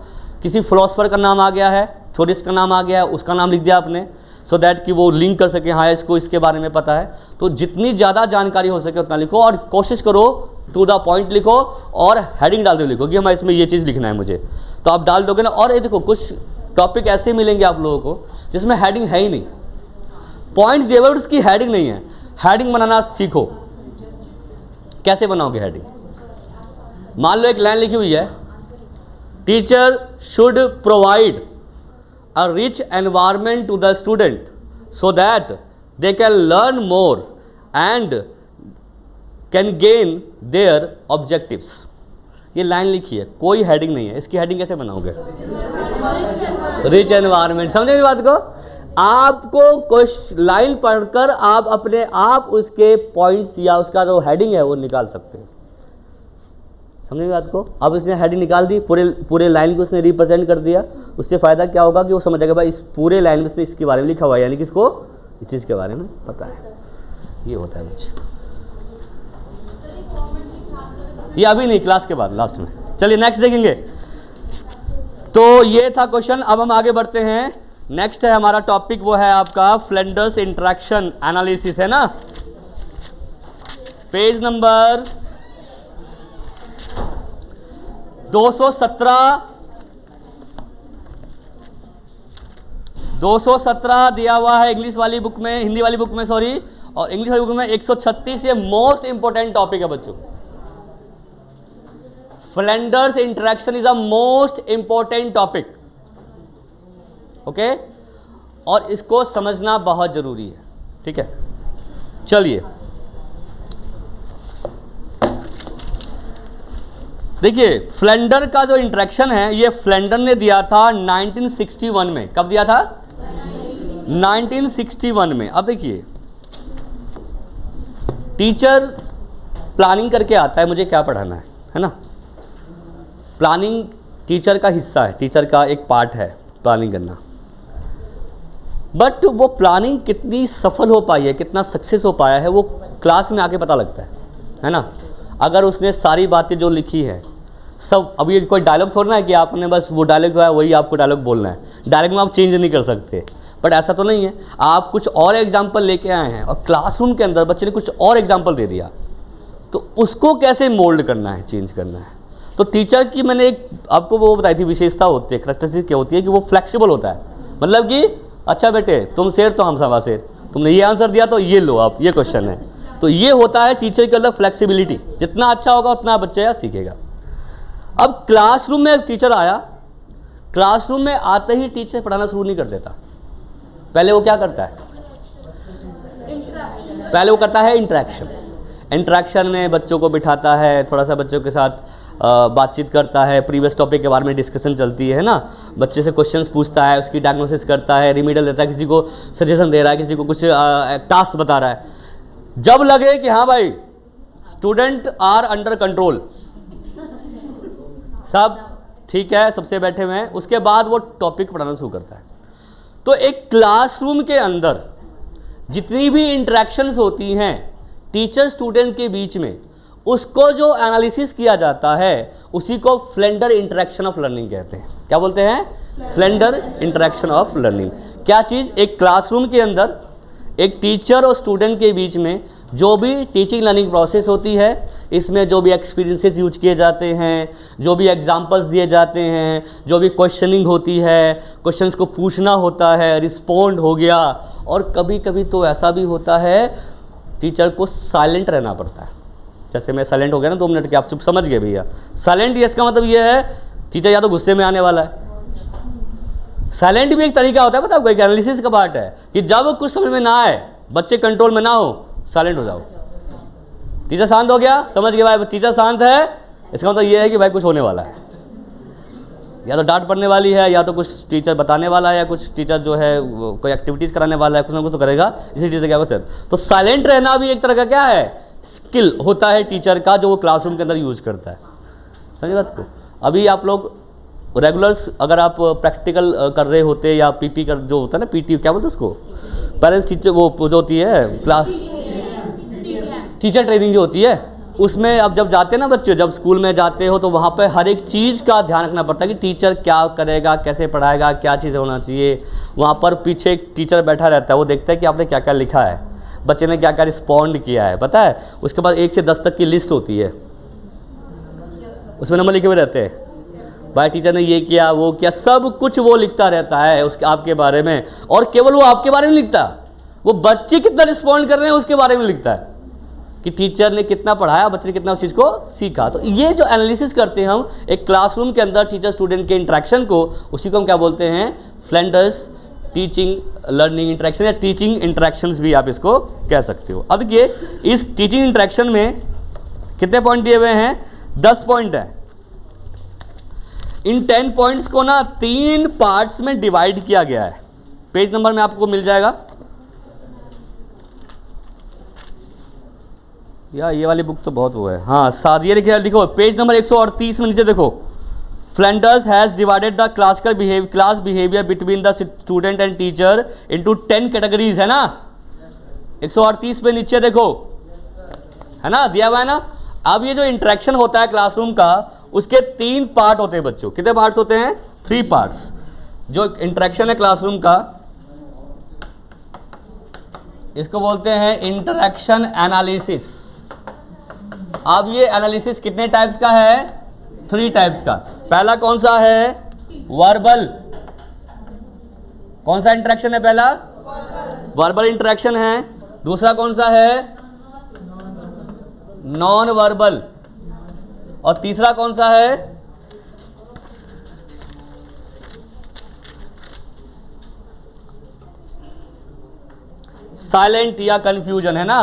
किसी फिलोसफर का नाम आ गया है, थ्योरिस्ट का नाम आ गया है, उसका नाम लिख दिया आपने, सो दैट कि वो लिंक कर सके, हाँ इसको इसके बारे में पता है। तो जितनी ज़्यादा जानकारी हो सके उतना लिखो और कोशिश करो टू द पॉइंट लिखो और हेडिंग डाल दो, लिखो कि हमें इसमें ये चीज़ लिखना है मुझे, तो आप डाल दोगे ना। और ये देखो कुछ टॉपिक ऐसे मिलेंगे आप लोगों को जिसमें हेडिंग है ही नहीं, पॉइंट दिए हुए उसकी हेडिंग नहीं है। हेडिंग बनाना सीखो। कैसे बनाओगे हेडिंग? मान लो एक लाइन लिखी हुई है, teacher should provide a rich environment to the student so that they can learn more and can gain their objectives। ये लाइन लिखी है, कोई हेडिंग नहीं है, इसकी हेडिंग कैसे बनाओगे? Rich environment. समझे मेरी बात को? आपको कुछ लाइन पढ़कर आप अपने आप उसके पॉइंट्स या उसका जो हेडिंग है वो निकाल सकते हैं। समझे बात को? अब इसने हेडिंग निकाल दी, पूरे लाइन को उसने रिप्रेजेंट कर दिया, उससे फ़ायदा क्या होगा कि वो समझ जाएगा भाई इस पूरे लाइन में इसने इसके बारे में लिखा हुआ है, यानी कि इसको इस चीज़ के बारे में पता है। ये होता है बच्चे, ये अभी नहीं, क्लास के बाद लास्ट में। चलिए नेक्स्ट देखेंगे। तो ये था क्वेश्चन। अब हम आगे बढ़ते हैं। नेक्स्ट है हमारा टॉपिक, वो है आपका फ्लेंडर्स इंटरेक्शन एनालिसिस, है ना। पेज नंबर 217 दिया हुआ है इंग्लिश वाली बुक में, हिंदी वाली बुक में सॉरी, और इंग्लिश वाली बुक में 136। ये मोस्ट इंपॉर्टेंट टॉपिक है बच्चों। Flanders interaction is a most important topic, okay, और इसको समझना बहुत जरूरी है, ठीक है। चलिए देखिए फ्लेंडर का जो इंट्रैक्शन है ये फ्लेंडर ने दिया था 1961 में। कब दिया था? 1961 में। अब देखिए टीचर प्लानिंग करके आता है मुझे क्या पढ़ाना है ना। प्लानिंग टीचर का हिस्सा है, टीचर का एक पार्ट है प्लानिंग करना। बट वो प्लानिंग कितनी सफल हो पाई है, कितना सक्सेस हो पाया है, वो क्लास में आके पता लगता है ना। अगर उसने सारी बातें जो लिखी है सब, अब ये कोई डायलॉग थोड़ा ना है कि आपने बस वो डायलॉग है वही आपको डायलॉग बोलना है, डायलॉग में आप चेंज नहीं कर सकते। बट ऐसा तो नहीं है, आप कुछ और एग्जाम्पल लेके आए हैं और क्लासरूम के अंदर बच्चे ने कुछ और एग्जाम्पल दे दिया, तो उसको कैसे मोल्ड करना है, चेंज करना है। तो टीचर की मैंने एक आपको वो बताई थी विशेषता होती है, करैक्टरिस्टिक क्या होती है कि वो फ्लेक्सिबल होता है। मतलब कि अच्छा बेटे तुम शेर तो हम सवा शेर, तुमने ये आंसर दिया तो ये लो आप, ये क्वेश्चन है। तो ये होता है टीचर के अंदर फ्लेक्सिबिलिटी, जितना अच्छा होगा उतना बच्चा सीखेगा। अब क्लासरूम में टीचर आया, क्लासरूम में आते ही टीचर पढ़ाना शुरू नहीं कर देता। पहले वो क्या करता है? पहले वो करता है इंटरेक्शन। इंटरेक्शन में बच्चों को बिठाता है, थोड़ा सा बच्चों के साथ बातचीट करता है, प्रीवियस टॉपिक के बारे में डिस्कशन चलती है ना, बच्चे से क्वेश्चंस पूछता है, उसकी डायग्नोसिस करता है, रिमीडियल देता है, किसी को सजेशन दे रहा है, किसी को कुछ टास्क बता रहा है। जब लगे कि हाँ भाई स्टूडेंट आर अंडर कंट्रोल, सब ठीक है, सबसे बैठे हुए हैं, उसके बाद वो टॉपिक पढ़ाना शुरू करता है। तो एक क्लासरूम के अंदर जितनी भी इंटरेक्शंस होती हैं टीचर स्टूडेंट के बीच में, उसको जो एनालिसिस किया जाता है उसी को फ्लेंडर इंटरेक्शन ऑफ लर्निंग कहते हैं। क्या बोलते हैं? Flander interaction of learning. क्या चीज़? एक क्लासरूम के अंदर एक टीचर और स्टूडेंट के बीच में जो भी टीचिंग लर्निंग प्रोसेस होती है, इसमें जो भी एक्सपीरियंसेस यूज किए जाते हैं, जो भी एग्जांपल्स दिए जाते हैं, जो भी क्वेश्चनिंग होती है, क्वेश्चंस को पूछना होता है, रिस्पोंड हो गया, और कभी कभी तो ऐसा भी होता है टीचर को साइलेंट रहना पड़ता है। जैसे मैं साइलेंट हो गया ना 2 मिनट के, आप चुप समझ गए भैया। साइलेंट इसका मतलब ये है टीचर या तो गुस्से में आने वाला है। साइलेंट भी एक तरीका होता है, पता है, एक एनालिसिस का पार्ट है कि जब कुछ समझ में ना आए, बच्चे कंट्रोल में ना हो, साइलेंट हो जाओ। टीचर शांत हो गया, समझ गए भाई टीचर शांत है, इसका मतलब ये है कि भाई कुछ होने वाला है, या तो डांट पड़ने वाली है, या तो कुछ टीचर बताने वाला है, या कुछ टीचर जो है कोई एक्टिविटीज़ कराने वाला है, कुछ ना कुछ तो करेगा, इसी टीचर क्या कुछ। तो साइलेंट रहना भी एक तरह का क्या है, स्किल होता है टीचर का, जो वो क्लासरूम के अंदर यूज करता है। समझ बात को? अभी आप लोग रेगुलर्स अगर आप प्रैक्टिकल कर रहे होते, या पीपी कर जो होता है ना, पीटी क्या बोलते हैं उसको, पेरेंट्स टीचर वो जो होती है क्लास टीचर ट्रेनिंग जो होती है, उसमें अब जब जाते हैं ना बच्चे, जब स्कूल में जाते हो तो वहाँ पे हर एक चीज़ का ध्यान रखना पड़ता है कि टीचर क्या करेगा, कैसे पढ़ाएगा, क्या चीज़ होना चाहिए। वहाँ पर पीछे एक टीचर बैठा रहता है, वो देखता है कि आपने क्या क्या लिखा है, बच्चे ने क्या क्या रिस्पॉन्ड किया है, पता है। उसके बाद 1 से 10 तक की लिस्ट होती है, उसमें नंबर लिखे हुए रहते हैं, भाई टीचर ने ये किया, वो किया, सब कुछ वो लिखता रहता है उसके आपके बारे में। और केवल वो आपके बारे में लिखता, वो बच्चे कितना रिस्पॉन्ड कर रहे हैं उसके बारे में लिखता है कि टीचर ने कितना पढ़ाया, बच्चे ने कितना उस चीज़ को सीखा। तो ये जो एनालिसिस करते हैं हम एक क्लासरूम के अंदर टीचर स्टूडेंट के इंटरेक्शन को, उसी को हम क्या बोलते हैं, फ्लेंडर्स टीचिंग लर्निंग इंटरेक्शन, या टीचिंग इंटरेक्शंस भी आप इसको कह सकते हो। अब देखिए इस टीचिंग इंटरेक्शन में कितने पॉइंट दिए हुए हैं? 10 पॉइंट है। इन 10 पॉइंट्स को ना 3 पार्ट्स में डिवाइड किया गया है। पेज नंबर में आपको मिल जाएगा, या ये वाली बुक तो बहुत वो है, हाँ साथ ये लिखो पेज नंबर 138 में नीचे देखो, Flanders has divided the class behaviour between the student and teacher into 10 categories, है ना। 138 पे नीचे देखो, है ना, दिया हुआ है ना। अब ये जो इंटरेक्शन होता है क्लासरूम का, उसके 3 पार्ट होते हैं बच्चों। कितने पार्ट्स होते हैं? 3 पार्ट्स। जो इंटरेक्शन है क्लासरूम का, इसको बोलते हैं इंटरेक्शन एनालिसिस। अब ये एनालिसिस कितने टाइप्स का है? 3 टाइप्स का। पहला कौन सा है? वर्बल। कौन सा इंटरेक्शन है? पहला वर्बल इंटरेक्शन है। दूसरा कौन सा है? Non verbal. और तीसरा कौन सा है? साइलेंट या कंफ्यूजन, है ना।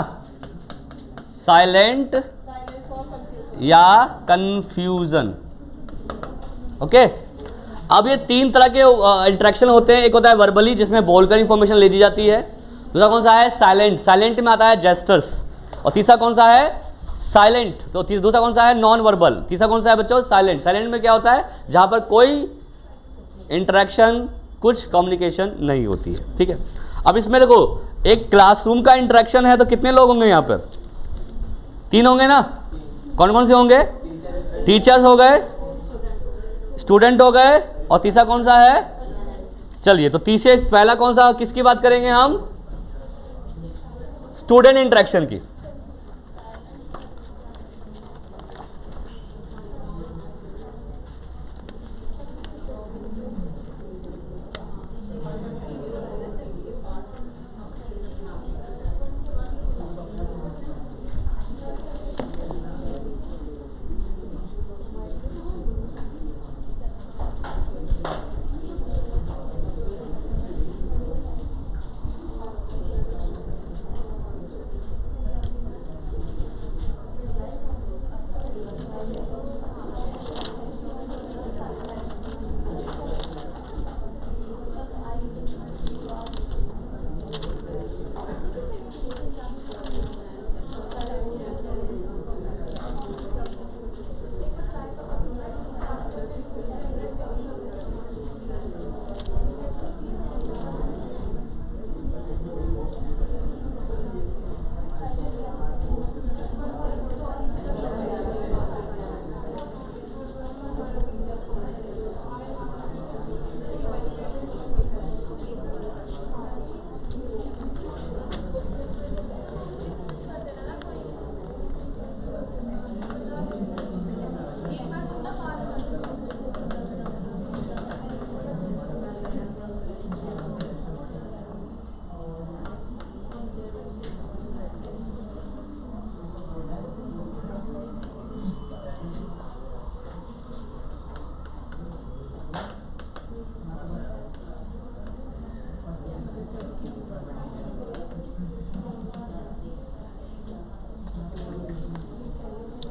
साइलेंट या कंफ्यूजन। ओके, अब ये तीन तरह के इंटरेक्शन होते हैं। एक होता है वर्बली, जिसमें बोलकर इंफॉर्मेशन ले दी जाती है। दूसरा कौन सा है? साइलेंट। साइलेंट में आता है जेस्टर्स। और तीसरा कौन सा है? साइलेंट। तो दूसरा कौन सा है? Non verbal. तीसरा कौन सा है बच्चों? साइलेंट। साइलेंट में क्या होता है? जहां पर कोई इंटरेक्शन, कुछ कम्युनिकेशन नहीं होती है। ठीक है, अब इसमें देखो, एक क्लासरूम का इंटरेक्शन है तो कितने लोग होंगे यहाँ पर? 3 होंगे ना। कौन कौन से होंगे? टीचर्स हो गए, स्टूडेंट हो गए, और तीसरा कौन सा है? चलिए, तो तीसरे पहला कौन सा, किसकी बात करेंगे हम? स्टूडेंट इंटरेक्शन की।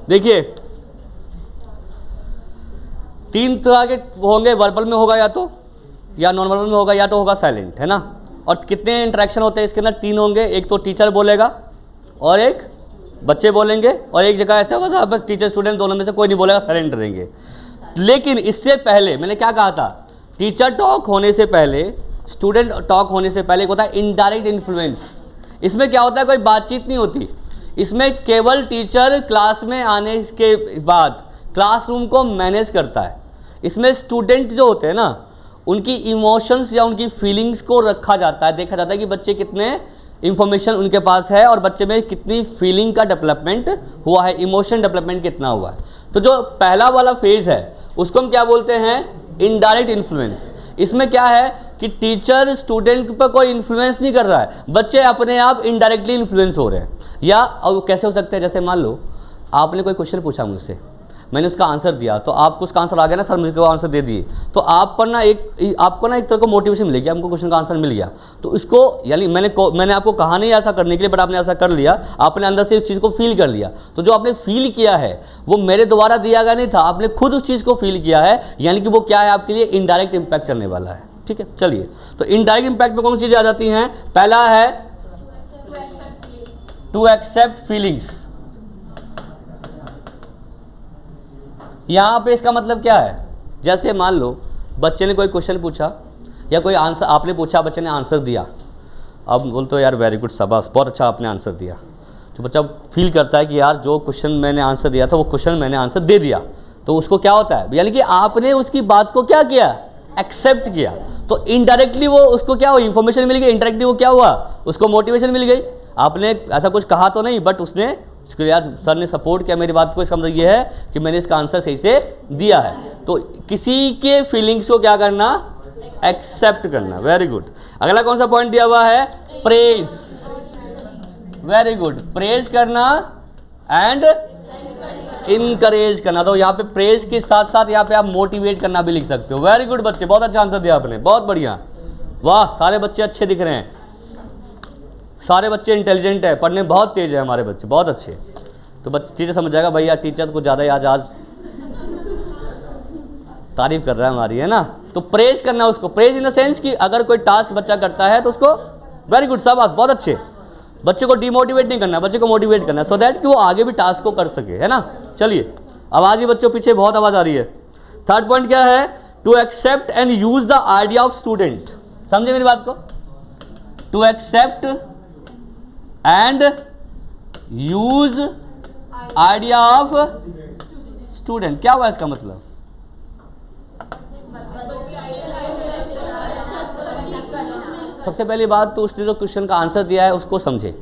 देखिए, 3 तरह के होंगे। वर्बल में होगा या तो, या नॉन वर्बल में होगा, या तो होगा साइलेंट, है ना। और कितने इंटरेक्शन होते हैं इसके अंदर? 3 होंगे। एक तो टीचर बोलेगा, और एक बच्चे बोलेंगे, और एक जगह ऐसा होगा जहाँ बस टीचर स्टूडेंट दोनों में से कोई नहीं बोलेगा, साइलेंट रहेंगे। लेकिन इससे पहले मैंने क्या कहा था? टीचर टॉक होने से पहले, स्टूडेंट टॉक होने से पहले एक होता है इनडायरेक्ट इन्फ्लुएंस। इसमें क्या होता है? कोई बातचीत नहीं होती। इसमें केवल टीचर क्लास में आने के बाद क्लासरूम को मैनेज करता है। इसमें स्टूडेंट जो होते हैं ना, उनकी इमोशंस या उनकी फीलिंग्स को रखा जाता है, देखा जाता है कि बच्चे कितने इंफॉर्मेशन उनके पास है और बच्चे में कितनी फीलिंग का डेवलपमेंट हुआ है, इमोशन डेवलपमेंट कितना हुआ है। तो जो पहला वाला फेज है उसको हम क्या बोलते हैं? Indirect influence. इसमें क्या है कि टीचर स्टूडेंट पर कोई इन्फ्लुएंस नहीं कर रहा है, बच्चे अपने आप इनडायरेक्टली इन्फ्लुएंस हो रहे हैं। या अब कैसे हो सकते हैं? जैसे मान लो आपने कोई क्वेश्चन पूछा मुझसे, मैंने उसका आंसर दिया, तो आपको उसका आंसर आ गया ना, सर मुझे आंसर दे दिए, तो आप पर ना आपको ना एक तरह को मोटिवेशन मिलेगी, हमको क्वेश्चन का आंसर मिल गया। तो इसको यानी मैंने आपको कहा नहीं ऐसा करने के लिए, बट आपने ऐसा कर लिया, आपने अंदर से इस चीज़ को फील कर लिया। तो जो आपने फील किया है वो मेरे द्वारा दिया गया नहीं था, आपने खुद उस चीज़ को फील किया है, यानी कि वो क्या है? आपके लिए इनडायरेक्ट इम्पैक्ट करने वाला है। ठीक है, चलिए, तो इनडायरेक्ट इम्पैक्ट में कौन सी चीज़ें आ जाती हैं? पहला है टू एक्सेप्ट फीलिंग्स। यहां पे इसका मतलब क्या है? जैसे मान लो बच्चे ने कोई क्वेश्चन पूछा या कोई आंसर आपने पूछा, बच्चे ने आंसर दिया। अब बोलते हो यार वेरी गुड, शाबाश, बहुत अच्छा आपने आंसर दिया। तो बच्चा फील करता है कि यार जो क्वेश्चन मैंने आंसर दिया था वो क्वेश्चन मैंने आंसर दे दिया। तो उसको क्या होता है? यानी कि आपने उसकी बात को क्या किया? एक्सेप्ट किया। तो इनडायरेक्टली वो उसको क्या हुआ? इंफॉर्मेशन मिल गई। इनडायरेक्टली वो क्या हुआ? उसको मोटिवेशन मिल गई। आपने ऐसा कुछ कहा तो नहीं, बट उसने इसको यार सर ने सपोर्ट किया मेरी बात को, इसका मतलब ये है कि मैंने इसका आंसर सही से दिया है। तो किसी के फीलिंग्स को क्या करना? एक्सेप्ट करना। Very good. अगला कौन सा पॉइंट दिया हुआ है? प्रेज। वेरी गुड, प्रेज करना एंड इनकरेज करना। तो यहाँ पे प्रेज के साथ साथ यहाँ पे आप मोटिवेट करना भी लिख सकते हो। वेरी गुड बच्चे, बहुत अच्छा आंसर दिया आपने, बहुत बढ़िया, वाह, सारे बच्चे अच्छे दिख रहे हैं, सारे बच्चे इंटेलिजेंट है, पढ़ने बहुत तेज है हमारे बच्चे, बहुत अच्छे। तो बच्चे टीचर समझ जाएगा भैया टीचर को ज़्यादा ही आज तारीफ कर रहा है हमारी, है ना। तो प्रेज करना उसको, प्रेज इन द सेंस कि अगर कोई टास्क बच्चा करता है तो उसको वेरी गुड, शाबाश, बहुत अच्छे। बच्चे को डिमोटिवेट नहीं करना, बच्चे को मोटिवेट करना, सो दैट कि वो आगे भी टास्क को कर सके, है ना। चलिए आवाज़ ही बच्चों पीछे बहुत आवाज़ आ रही है। थर्ड पॉइंट क्या है, to accept and use the idea of student. समझे मेरी बात को, to accept and use idea of student. क्या हुआ इसका मतलब, सबसे पहली बात तो उसने जो क्वेश्चन का आंसर दिया है उसको समझे,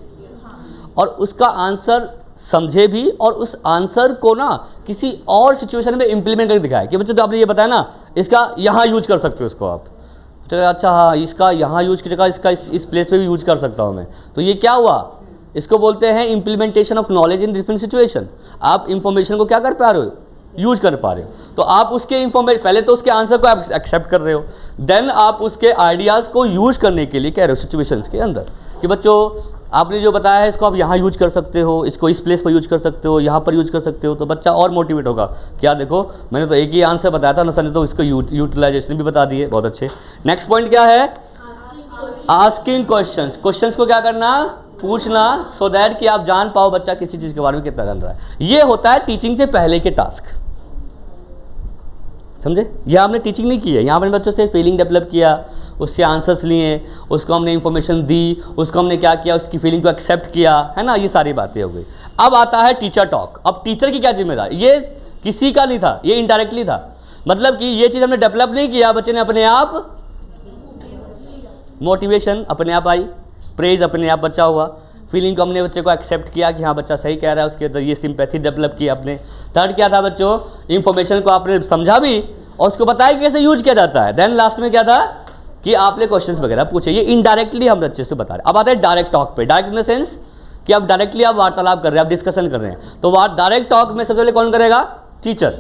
और उसका आंसर समझे भी, और उस आंसर को ना किसी और सिचुएशन में इंप्लीमेंट करके दिखाए कि बच्चों तो आपने ये बताया ना, इसका यहाँ यूज कर सकते हो इसको आप। चलो अच्छा हाँ, इसका यहाँ यूज की जगह इसका इस प्लेस पे भी यूज कर सकता हूँ मैं। तो ये क्या हुआ, इसको बोलते हैं implementation of knowledge in different situation. आप इंफॉर्मेशन को क्या कर पा रहे हो, यूज कर पा रहे हो। तो आप उसके इंफॉर्मेशन, पहले तो उसके आंसर को आप एक्सेप्ट कर रहे हो, देन आप उसके आइडियाज़ को यूज करने के लिए कह रहे हो सिचुएशंस के अंदर कि बच्चों आपने जो बताया है इसको आप यहाँ यूज कर सकते हो, इसको इस प्लेस पर यूज कर सकते हो, यहाँ पर यूज कर सकते हो। तो बच्चा और मोटिवेट होगा, क्या देखो मैंने तो एक ही आंसर बताया था, सर ने तो इसको यूटिलाइजेशन भी बता दिए, बहुत अच्छे। नेक्स्ट पॉइंट क्या है, आस्किंग क्वेश्चंस। क्वेश्चंस को क्या करना, पूछना, सो दैट कि आप जान पाओ बच्चा किसी चीज़ के बारे में कितना जान रहा है। ये होता है टीचिंग से पहले के टास्क, समझे। यह आपने टीचिंग नहीं की है, यहाँ आपने बच्चों से फीलिंग डेवलप किया, उससे आंसर्स लिए, उसको हमने इंफॉर्मेशन दी, उसको हमने क्या किया, उसकी फीलिंग को एक्सेप्ट किया, है ना। ये सारी बातें हो गई। अब आता है टीचर टॉक। अब टीचर की क्या जिम्मेदारी, ये किसी का नहीं था, ये इनडायरेक्टली था। मतलब कि ये चीज़ हमने डेवलप नहीं किया, बच्चे ने अपने आप, मोटिवेशन अपने आप आई, प्रेज अपने आप बच्चा हुआ, फीलिंग को हमने बच्चे को एक्सेप्ट किया कि हाँ बच्चा सही कह रहा है, उसके अंदर ये सिंपैथी डेवलप की आपने। थर्ड क्या था बच्चों, इंफॉर्मेशन को आपने समझा भी और उसको बताया कि कैसे यूज किया जाता है। देन लास्ट में क्या था कि आपने क्वेश्चंस वगैरह पूछे। ये इनडायरेक्टली हम बच्चे से बता रहे हैं। अब आता है डायरेक्ट टॉक पे। डायरेक्ट इन द सेंस कि आप डायरेक्टली आप वार्तालाप कर रहे हैं, आप डिस्कशन कर रहे हैं। तो डायरेक्ट टॉक में सबसे पहले कौन करेगा, टीचर,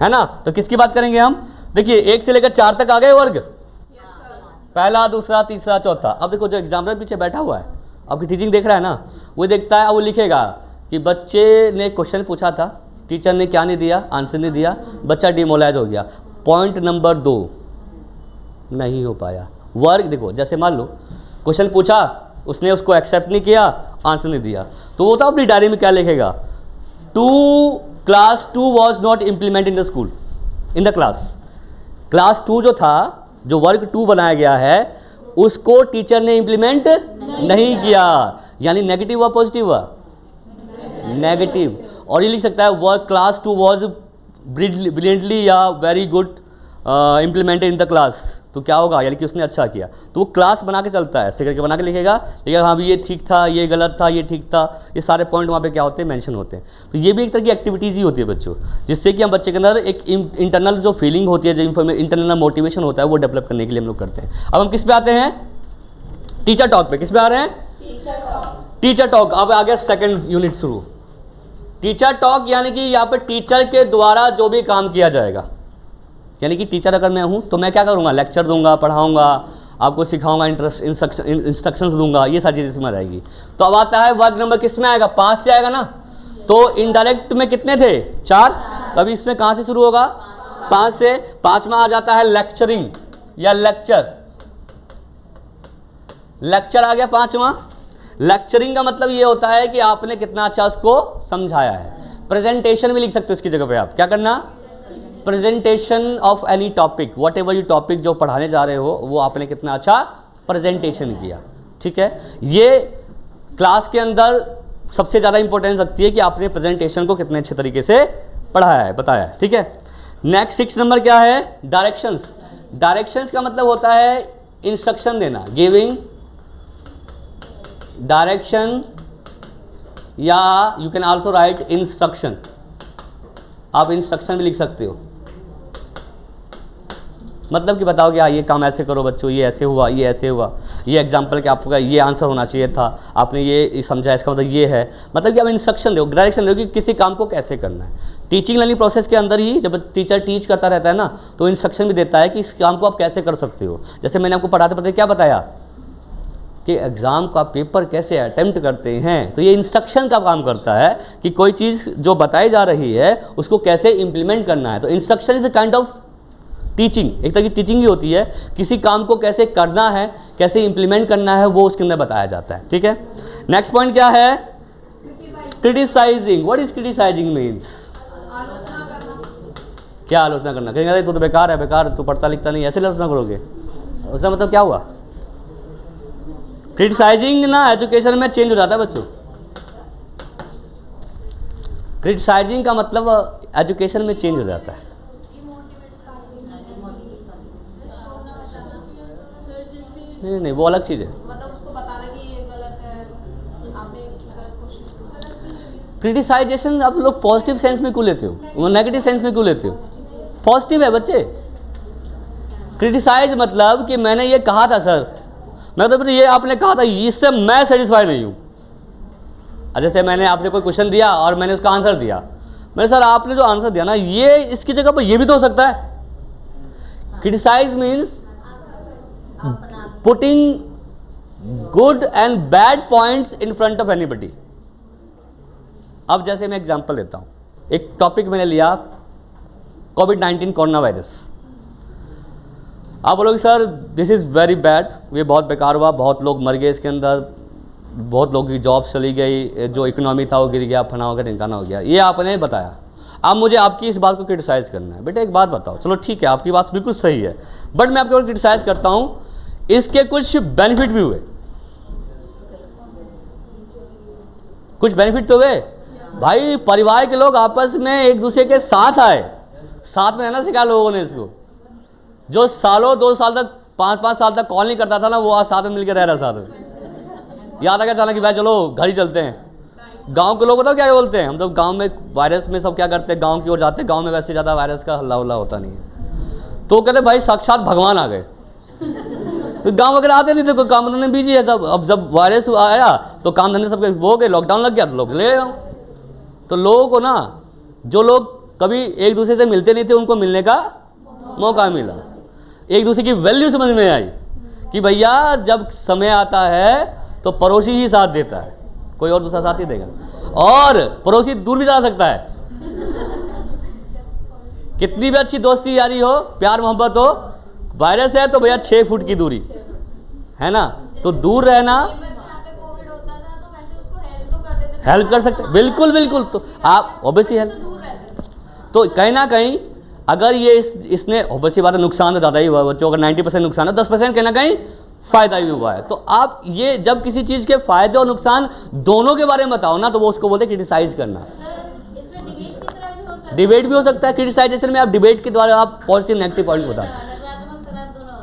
है ना। तो किसकी बात करेंगे हम, देखिए 1 से लेकर 4 तक आ गए वर्ग, पहला, दूसरा, तीसरा, चौथा। अब देखो जो एग्जामिनर पीछे बैठा हुआ है, आपकी टीचिंग देख रहा है ना, वो देखता है, वो लिखेगा कि बच्चे ने क्वेश्चन पूछा था, टीचर ने क्या नहीं दिया, आंसर नहीं दिया, बच्चा डिमोलाइज हो गया। पॉइंट नंबर 2 नहीं हो पाया। वर्ग देखो, जैसे मान लो क्वेश्चन पूछा, उसने उसको एक्सेप्ट नहीं किया, आंसर नहीं दिया, तो वो तो अपनी डायरी में क्या लिखेगा, class 2 was not implement in the school, in the class 2 जो था, जो वर्ग 2 बनाया गया है, उसको टीचर ने इम्प्लीमेंट नहीं किया। यानी नेगेटिव हुआ, पॉजिटिव हुआ, नेगेटिव। और ये लिख सकता है वर्क क्लास 2 वॉज ब्रिलियंटली या very good implemented in the class. तो क्या होगा, यानी कि उसने अच्छा किया। तो वो क्लास बना के चलता है, ऐसे करके बना के लिखेगा, लेकिन हाँ भी ये ठीक था, ये गलत था, ये ठीक था, ये सारे पॉइंट वहाँ पे क्या होते हैं, मेंशन होते हैं। तो ये भी एक तरह की एक्टिविटीज़ ही होती है बच्चों, जिससे कि हम बच्चे के अंदर एक इंटरनल जो फीलिंग होती है, जो इंटरनल मोटिवेशन होता है, वो डेवलप करने के लिए हम लोग करते हैं। अब हम किस पे आते हैं, टीचर टॉक पे। किस पे आ रहे हैं, टीचर टॉक। अब आ गया सेकेंड यूनिट शुरू। टीचर टॉक यानी कि यहाँ पे टीचर के द्वारा जो भी काम किया जाएगा, यानी कि टीचर अगर मैं हूँ तो मैं क्या करूँगा, लेक्चर दूंगा, पढ़ाऊँगा, आपको सिखाऊंगा, इंस्ट्रक्शंस दूंगा, ये सारी चीज़ें इसमें रहेगी। तो अब आता है वर्ग नंबर किस में आएगा, 5 से आएगा ना। तो इनडायरेक्ट में कितने थे, 4। अभी इसमें कहाँ से शुरू होगा, 5 से। 5 में आ जाता है लेक्चरिंग या लेक्चर। लेक्चर आ गया 5वां। लेक्चरिंग का मतलब ये होता है कि आपने कितना अच्छा उसको समझाया है। प्रेजेंटेशन भी लिख सकते हो इसकी जगह पे आप, क्या करना, presentation of any topic, what ever you topic जो पढ़ाने जा रहे हो, वो आपने कितना अच्छा प्रेजेंटेशन किया। ठीक है, ये क्लास के अंदर सबसे ज़्यादा इंपॉर्टेंस रखती है कि आपने प्रेजेंटेशन को कितने अच्छे तरीके से पढ़ाया है, बताया है। ठीक है, नेक्स्ट 6 नंबर क्या है, डायरेक्शंस। डायरेक्शंस का मतलब होता है इंस्ट्रक्शन देना, गिविंग डायरेक्शन, या you can also right instruction. आप इंस्ट्रक्शन भी लिख सकते हो, मतलब कि बताओ कि हाँ ये काम ऐसे करो बच्चों, ये ऐसे हुआ, ये ऐसे हुआ, ये एग्जाम्पल का आपका ये आंसर होना चाहिए था, आपने ये समझा, इसका मतलब ये है। मतलब कि आप इंस्ट्रक्शन दो, डायरेक्शन दो कि किसी काम को कैसे करना है। टीचिंग लर्निंग प्रोसेस के अंदर ही जब टीचर टीच करता रहता है ना, तो इंस्ट्रक्शन भी देता है कि इस काम को आप कैसे कर सकते हो। जैसे मैंने आपको पढ़ाते पढ़ाते क्या बताया, कि एग्ज़ाम का पेपर कैसे अटेम्प्ट करते हैं, तो ये इंस्ट्रक्शन का काम करता है कि कोई चीज़ जो बताई जा रही है उसको कैसे इम्प्लीमेंट करना है। तो instruction is a kind of teaching, एक तरह की टीचिंग ही होती है। किसी काम को कैसे करना है, कैसे इम्प्लीमेंट करना है, वो उसके अंदर बताया जाता है। ठीक है, नेक्स्ट पॉइंट क्या है? Criticising. What is criticising means? क्या आलोचना करना? कहेंगे अरे तू तो बेकार है, बेकार, तू पढ़ता लिखता नहीं, ऐसे आलोचना करोगे? उसका मतलब क्या हुआ? क्रिटिसाइजिंग ना एजुकेशन में चेंज हो जाता है बच्चों। क्रिटिसाइजिंग का मतलब एजुकेशन में चेंज हो जाता है। नहीं नहीं, वो अलग चीज़ है। मतलब उसको बताना कि ये गलत है, आपने गलत क्वेश्चन। क्रिटिसाइजेशन आप लोग पॉजिटिव सेंस में क्यों लेते हो, नेगेटिव सेंस में क्यों लेते हो? पॉजिटिव है बच्चे। क्रिटिसाइज मतलब कि मैंने ये कहा था सर, मैं तो ये आपने कहा था, इससे मैं सेटिस्फाई नहीं हूँ। जैसे मैंने आपसे कोई क्वेश्चन दिया और मैंने उसका आंसर दिया, मैंने सर आपने जो आंसर दिया ना, ये इसकी जगह पर ये भी तो हो सकता है। Criticise means putting good and bad points in front of anybody. अब जैसे मैं एग्जांपल देता हूं, एक टॉपिक मैंने लिया कोविड-19 कोरोना वायरस। आप बोलोगे sir this is very bad, ये बहुत बेकार हुआ, बहुत लोग मर गए इसके अंदर, बहुत लोगों की जॉब चली गई, जो इकोनॉमी था वो गिर गया, फना हो गया, ढिमकाना हो गया, ये आपने बताया। अब मुझे आपकी इस बात को क्रिटिसाइज करना है। बेटा एक बात बताओ, चलो ठीक है आपकी बात बिल्कुल सही है, बट मैं आपके ऊपर क्रिटिसाइज करता हूँ, इसके कुछ बेनिफिट भी हुए, कुछ बेनिफिट तो हुए भाई। परिवार के लोग आपस में एक दूसरे के साथ आए, साथ में रहना सिखाया लोगों ने इसको। जो सालों 2 साल तक 5-5 साल तक कॉल नहीं करता था ना, वो आज साथ में मिलकर रह रहा साथ में। याद आ गया अचानक कि भाई चलो घर ही चलते हैं। गांव के लोग बताओ क्या बोलते हैं, हम तो गांव में वायरस में सब क्या करते हैं, गांव की ओर जाते हैं। गांव में वैसे ज़्यादा वायरस का हल्ला उल्ला होता नहीं है, तो कहते भाई साक्षात भगवान आ गए। तो गांव वगैरह आते नहीं थे, कोई काम धंधे बिजी है। तब अब जब वायरस आया तो काम धंधे सबके वो हो गए, लॉकडाउन लग गया तो लोग ले गए। तो लोगों को ना, जो लोग कभी एक दूसरे से मिलते नहीं थे, उनको मिलने का मौका मिला, एक दूसरे की वैल्यू समझ में आई कि भैया जब समय आता है तो पड़ोसी ही साथ देता है, कोई और दूसरा साथ ही देगा, और पड़ोसी दूर भी जा सकता है। कितनी भी अच्छी दोस्ती यारी हो, प्यार मोहब्बत हो, वायरस है तो भैया 6 फुट की दूरी है ना, तो दूर रहना। हेल्प कर सकते, बिल्कुल बिल्कुल। तो आप ऑब्वियसली हेल्प, तो कहीं ना कहीं अगर ये इसने ऑब्वियसली बात है, नुकसान तो ज़्यादा ही हुआ बच्चों। अगर 90% नुकसान है, 10% कहीं ना कहीं फ़ायदा भी हुआ है। तो आप ये जब किसी चीज़ के फ़ायदे और नुकसान दोनों के बारे में बताओ ना, तो वो उसको बोलते हैं क्रिटिसाइज करना। डिबेट भी हो सकता है। क्रिटिसाइजेशन में आप डिबेट के द्वारा आप पॉजिटिव नेगेटिव पॉइंट बताते हैं।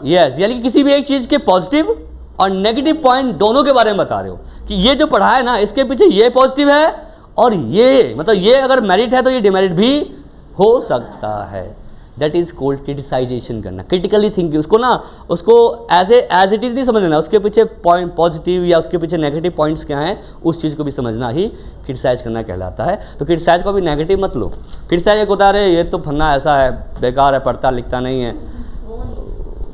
यस, यानी कि किसी भी एक चीज़ के पॉजिटिव और नेगेटिव पॉइंट दोनों के बारे में बता रहे हो कि ये जो पढ़ा है ना, इसके पीछे ये पॉजिटिव है और ये मतलब ये अगर मेरिट है तो ये डिमेरिट भी हो सकता है। दैट इज कोल्ड क्रिटिसाइजेशन करना, क्रिटिकली थिंकिंग। उसको ना, उसको एज इट इज़ नहीं समझना, उसके पीछे पॉइंट पॉजिटिव या उसके पीछे नेगेटिव पॉइंट्स क्या हैं, उस चीज़ को भी समझना ही क्रिटिसाइज करना कहलाता है। तो क्रिटिसाइज को भी नेगेटिव मत लो। क्रिटिसाइज एक होता है ये तो फन्ना ऐसा है, बेकार है, पढ़ता लिखता नहीं है,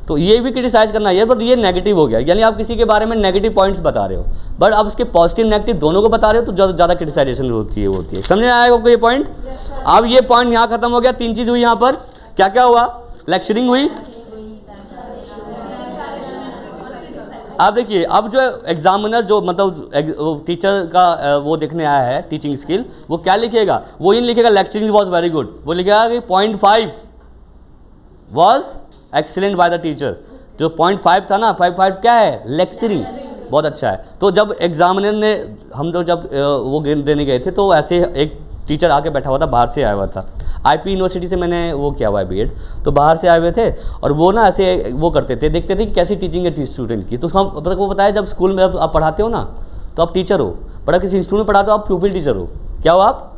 तो ये भी क्रिटिसाइज करना है, बट ये नेगेटिव हो गया। यानी आप किसी के बारे में नेगेटिव पॉइंट्स बता रहे हो, बट आप उसके पॉजिटिव नेगेटिव दोनों को बता रहे हो, तो ज़्यादा क्रिटिसाइजेशन होती है। समझ में आएगा आपको ये पॉइंट? अब ये पॉइंट यहाँ खत्म हो गया। 3 चीज़ हुई यहाँ पर। क्या क्या हुआ? लेक्चरिंग हुई। अब देखिए, अब जो एग्जामिनर जो मतलब टीचर का वो देखने आया है टीचिंग स्किल, वो क्या लिखेगा? वो इन लिखेगा लेक्चरिंग वॉज वेरी गुड। वो लिखेगा कि 0.5 was excellent by the teacher. जो 0.5 था ना, 5 क्या है? लेक्चरिंग, बहुत अच्छा है। तो जब एग्जामिनर ने, हम लोग जब वो देने गए थे, तो ऐसे एक टीचर आके बैठा हुआ था, बाहर से आया हुआ था। आईपी यूनिवर्सिटी से मैंने वो किया हुआ है बीएड, तो बाहर से आए हुए थे और वो ना ऐसे वो करते थे, देखते थे कि कैसी टीचिंग है स्टूडेंट की। तो हम वो बताया, जब स्कूल में आप पढ़ाते हो ना, तो आप टीचर हो, बड़ा किसी इंस्टीट्यूट में पढ़ाते हो आप प्यूपिल टीचर हो। क्या हो आप?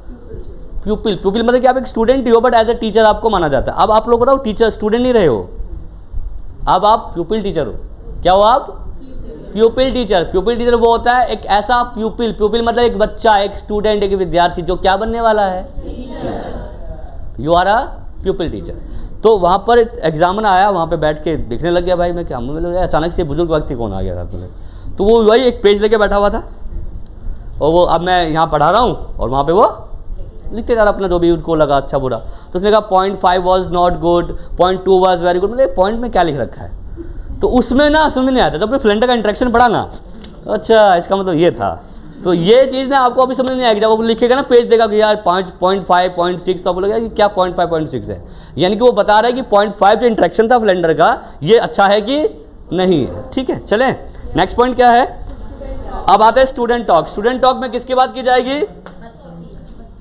प्यूपिल। प्यूपिल मतलब कि आप एक स्टूडेंट ही हो, बट एज ए टीचर आपको माना जाता है। अब आप लोग बताओ, टीचर स्टूडेंट नहीं रहे हो, अब आप प्यूपिल टीचर हो। क्या हो आप? प्यूपिल टीचर। प्यूपिल टीचर वो होता है एक ऐसा प्यूपिल, प्यूपिल मतलब एक बच्चा, एक स्टूडेंट, एक विद्यार्थी जो क्या बनने वाला है? You are a pupil teacher. तो वहाँ पर एग्जामिनर आया, वहाँ पे बैठ के देखने लग गया। भाई मैं क्या मुझे लगा अचानक से बुजुर्ग व्यक्ति कौन आ गया था। तो वो वही एक पेज लेके बैठा हुआ था और वो अब मैं यहाँ पढ़ा रहा हूँ और वहाँ पे वो लिखते जा रहा अपना जो भी उसको लगा अच्छा बुरा। तो उसने कहा 0.5 was not good, 0.2 was very good. मतलब पॉइंट में क्या लिख रखा है, तो उसमें ना समझ नहीं आता। जब अपने फ्लेंडर का इंटरेक्शन पढ़ा ना, अच्छा इसका मतलब ये था। तो ये चीज़ ना आपको अभी समझ नहीं आएगी। जब वो लिखेगा ना पेज देगा कि यार 5.5 0.6, तो आप बोलेगा कि क्या 0.5 0.6 है। यानी कि वो बता रहा है कि 0.5 जो इंटरेक्शन था फ्लेंडर का ये अच्छा है कि नहीं है। ठीक है, चलें नेक्स्ट पॉइंट क्या है। अब आते हैं स्टूडेंट टॉक। स्टूडेंट टॉक में किसकी बात की जाएगी,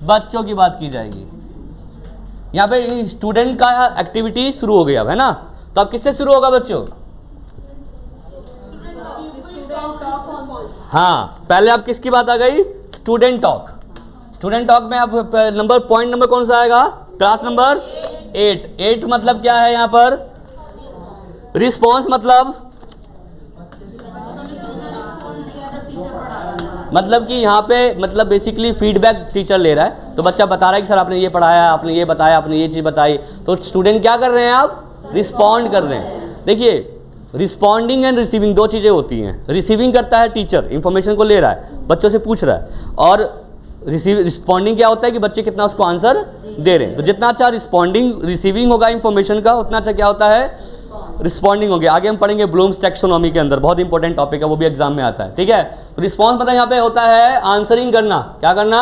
बच्चों की बात की जाएगी। यहाँ पे स्टूडेंट का एक्टिविटी शुरू हो गया है ना, तो अब किससे शुरू होगा बच्चों। हाँ, पहले आप किसकी बात आ गई, स्टूडेंट टॉक। स्टूडेंट टॉक में आप पॉइंट नंबर कौन सा आएगा, क्लास नंबर 8 मतलब क्या है यहाँ पर, रिस्पॉन्स मतलब कि यहाँ पे मतलब बेसिकली फीडबैक टीचर ले रहा है। तो बच्चा बता रहा है कि सर आपने ये पढ़ाया, आपने ये बताया, आपने ये चीज़ बताई। तो स्टूडेंट क्या कर रहे हैं, आप रिस्पॉन्ड कर रहे हैं। देखिए रिस्पॉन्डिंग एंड रिसीविंग दो चीज़ें होती हैं। रिसीविंग करता है टीचर, इंफॉर्मेशन को ले रहा है, बच्चों से पूछ रहा है, और रिस्पॉन्डिंग क्या होता है कि बच्चे कितना उसको आंसर दे रहे हैं। तो जितना अच्छा रिसीविंग होगा इंफॉर्मेशन का, उतना अच्छा क्या होता है, रिस्पॉन्डिंग हो गया। आगे हम पढ़ेंगे ब्लूम्स टैक्सोनॉमी के अंदर, बहुत इंपॉर्टेंट टॉपिक है, वो भी एग्जाम में आता है। ठीक है, तो रिस्पॉन्स पता है यहाँ पे होता है आंसरिंग करना। क्या करना,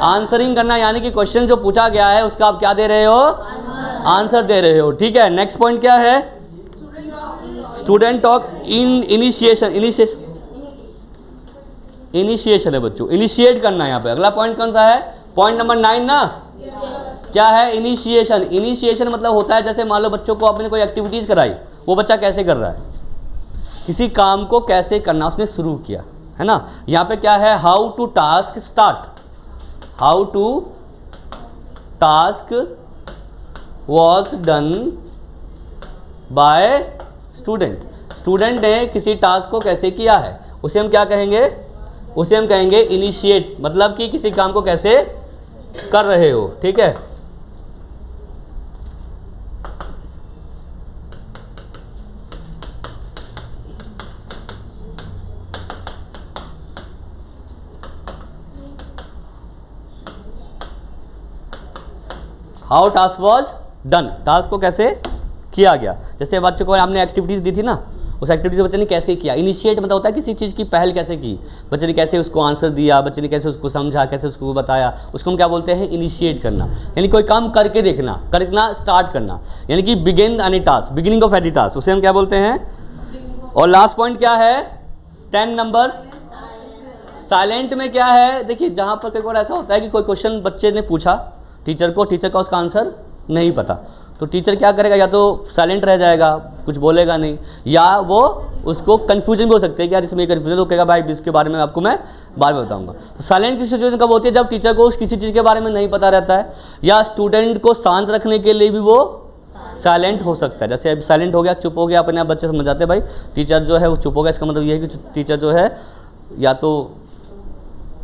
आंसरिंग करना, यानी कि क्वेश्चन जो पूछा गया है उसका आप क्या दे रहे हो, आंसर दे रहे हो। ठीक है, नेक्स्ट पॉइंट क्या है, स्टूडेंट टॉक इन इनिशिएशन है बच्चों, इनिशिएट करना है यहाँ पे। अगला पॉइंट कौन सा है, पॉइंट नंबर 9 ना, क्या है, इनिशिएशन। इनिशिएशन मतलब होता है जैसे मान लो बच्चों को आपने कोई एक्टिविटीज़ कराई, वो बच्चा कैसे कर रहा है, किसी काम को कैसे करना उसने शुरू किया, है ना। यहाँ पे क्या है, how to task start, how to task was done by student. Student ने किसी टास्क को कैसे किया है, उसे हम क्या कहेंगे, उसे हम कहेंगे इनिशिएट। मतलब कि किसी काम को कैसे कर रहे हो। ठीक है, how task was done, task को कैसे किया गया। जैसे बच्चों को आपने एक्टिविटीज़ दी थी ना, उस एक्टिविटी से बच्चे ने कैसे किया। इनिशिएट मतलब होता है किसी चीज़ की पहल कैसे की, बच्चे ने कैसे उसको आंसर दिया, बच्चे ने कैसे उसको समझा, कैसे उसको बताया, उसको हम क्या बोलते हैं, इनिशिएट करना। यानी कोई काम करके देखना, करना स्टार्ट करना, यानी कि begin any task, beginning of any task, उसे हम क्या बोलते हैं। और लास्ट पॉइंट क्या है, 10 नंबर साइलेंट में क्या है। देखिए जहाँ पर कई बार ऐसा होता है कि कोई क्वेश्चन बच्चे ने पूछा टीचर को, टीचर का उसका आंसर नहीं पता, तो टीचर क्या करेगा, या तो साइलेंट रह जाएगा, कुछ बोलेगा नहीं, या वो उसको कन्फ्यूजन भी हो सकते हैं कि यार इसमें कन्फ्यूजन, तो कहेगा भाई इसके बारे में आपको मैं बाद में बताऊंगा। तो साइलेंट की सिचुएशन कब होती है, जब टीचर को किसी चीज़ के बारे में नहीं पता रहता है, या स्टूडेंट को शांत रखने के लिए भी वो साइलेंट हो सकता है। जैसे अब साइलेंट हो गया, चुप हो गया, अपने आप बच्चे समझ जाते हैं भाई टीचर जो है वो चुप हो गया, इसका मतलब ये है कि टीचर जो है या तो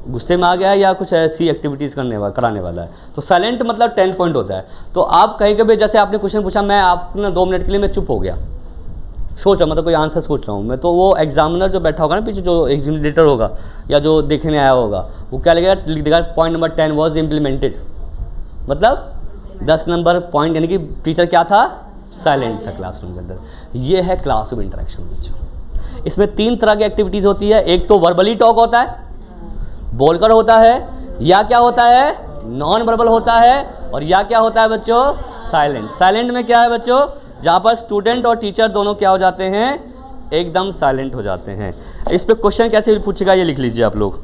गुस्से में आ गया है या कुछ ऐसी एक्टिविटीज़ कराने वाला है। तो साइलेंट मतलब 10 पॉइंट होता है। तो आप कहीं कभी जैसे आपने क्वेश्चन पूछा, मैं आपने 2 मिनट के लिए मैं चुप हो गया, सोच रहा मतलब कोई आंसर सोच रहा हूँ मैं, तो वो एग्जामिनर जो बैठा होगा ना पीछे, जो एग्जामिनेटर होगा या जो देखने आया होगा, वो क्या लिखेगा, लिख देगा पॉइंट नंबर 10 वॉज इम्प्लीमेंटेड, मतलब 10 नंबर पॉइंट, यानी कि टीचर क्या था, साइलेंट था क्लासरूम के अंदर। ये है क्लासरूम इंटरेक्शन बच्चों। इसमें 3 तरह की एक्टिविटीज़ होती है। एक तो वर्बली टॉक होता है, बोलकर होता है, या क्या होता है, नॉन वर्बल होता है, और या क्या होता है बच्चों, साइलेंट। साइलेंट में क्या है बच्चों, जहाँ पर स्टूडेंट और टीचर दोनों क्या हो जाते हैं, एकदम साइलेंट हो जाते हैं। इस पे क्वेश्चन कैसे पूछेगा ये लिख लीजिए आप लोग।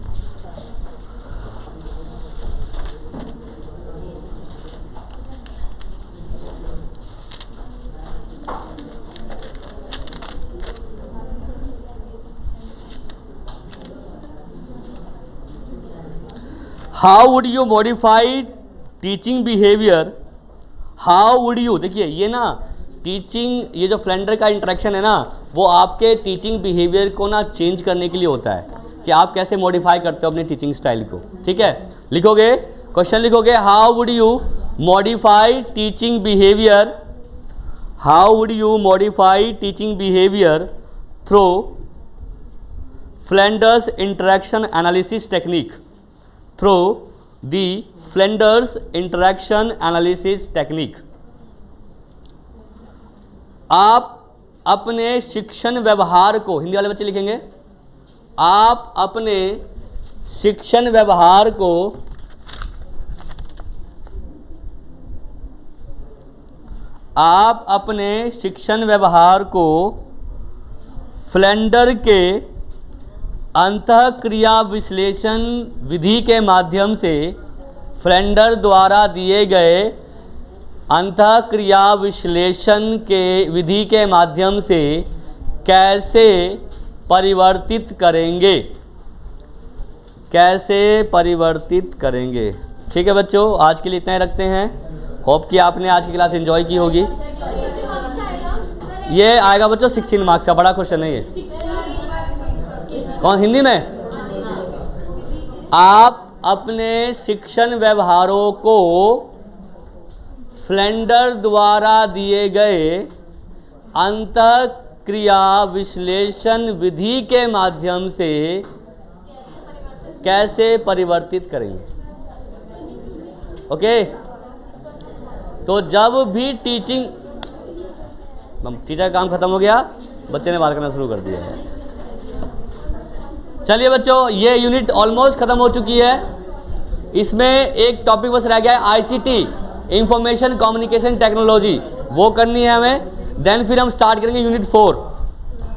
How would you modify teaching behaviour, how would you, देखिए ये ना टीचिंग, ये जो फ्लेंडर का इंटरेक्शन है ना, वो आपके टीचिंग बिहेवियर को ना चेंज करने के लिए होता है, कि आप कैसे मॉडिफाई करते हो अपने टीचिंग स्टाइल को। ठीक है, लिखोगे, क्वेश्चन लिखोगे, how would you modify teaching behaviour, how would you modify teaching behaviour through Flanders interaction analysis technique, through the Flanders interaction analysis technique. आप अपने शिक्षण व्यवहार को, हिंदी वाले बच्चे लिखेंगे, आप अपने शिक्षण व्यवहार को फ्लेंडर के अंतःक्रिया विश्लेषण विधि के माध्यम से, फ्लेंडर द्वारा दिए गए अंतःक्रिया विश्लेषण के विधि के माध्यम से कैसे परिवर्तित करेंगे, ठीक है बच्चों, आज के लिए इतना ही रखते हैं। होप कि आपने आज की क्लास एंजॉय की होगी। ये आएगा बच्चों 16 मार्क्स का, बड़ा क्वेश्चन है ये। कौन, हिंदी में? आप अपने शिक्षण व्यवहारों को फ्लेंडर द्वारा दिए गए अंतःक्रिया विश्लेषण विधि के माध्यम से कैसे परिवर्तित करेंगे। ओके, तो जब भी टीचर का काम खत्म हो गया, बच्चे ने बात करना शुरू कर दिया है। चलिए बच्चों, ये यूनिट ऑलमोस्ट खत्म हो चुकी है। इसमें एक टॉपिक बस रह गया है, आईसीटी, इंफॉर्मेशन कम्युनिकेशन टेक्नोलॉजी, वो करनी है हमें। देन फिर हम स्टार्ट करेंगे यूनिट 4,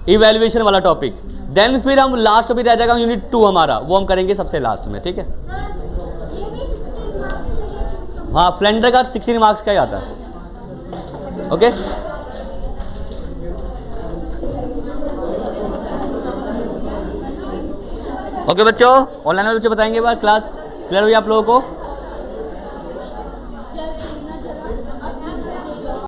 इवैल्यूएशन वाला टॉपिक। देन फिर हम लास्ट टॉपिक रह जाएगा यूनिट 2 हमारा, वो हम करेंगे सबसे लास्ट में, ठीक है। हाँ, फ्लेंडर का 16 मार्क्स का ही आता है। ओके, ओके बच्चों, ऑनलाइन वाले बच्चे बताएंगे, क्लास क्लियर हुई आप लोगों को?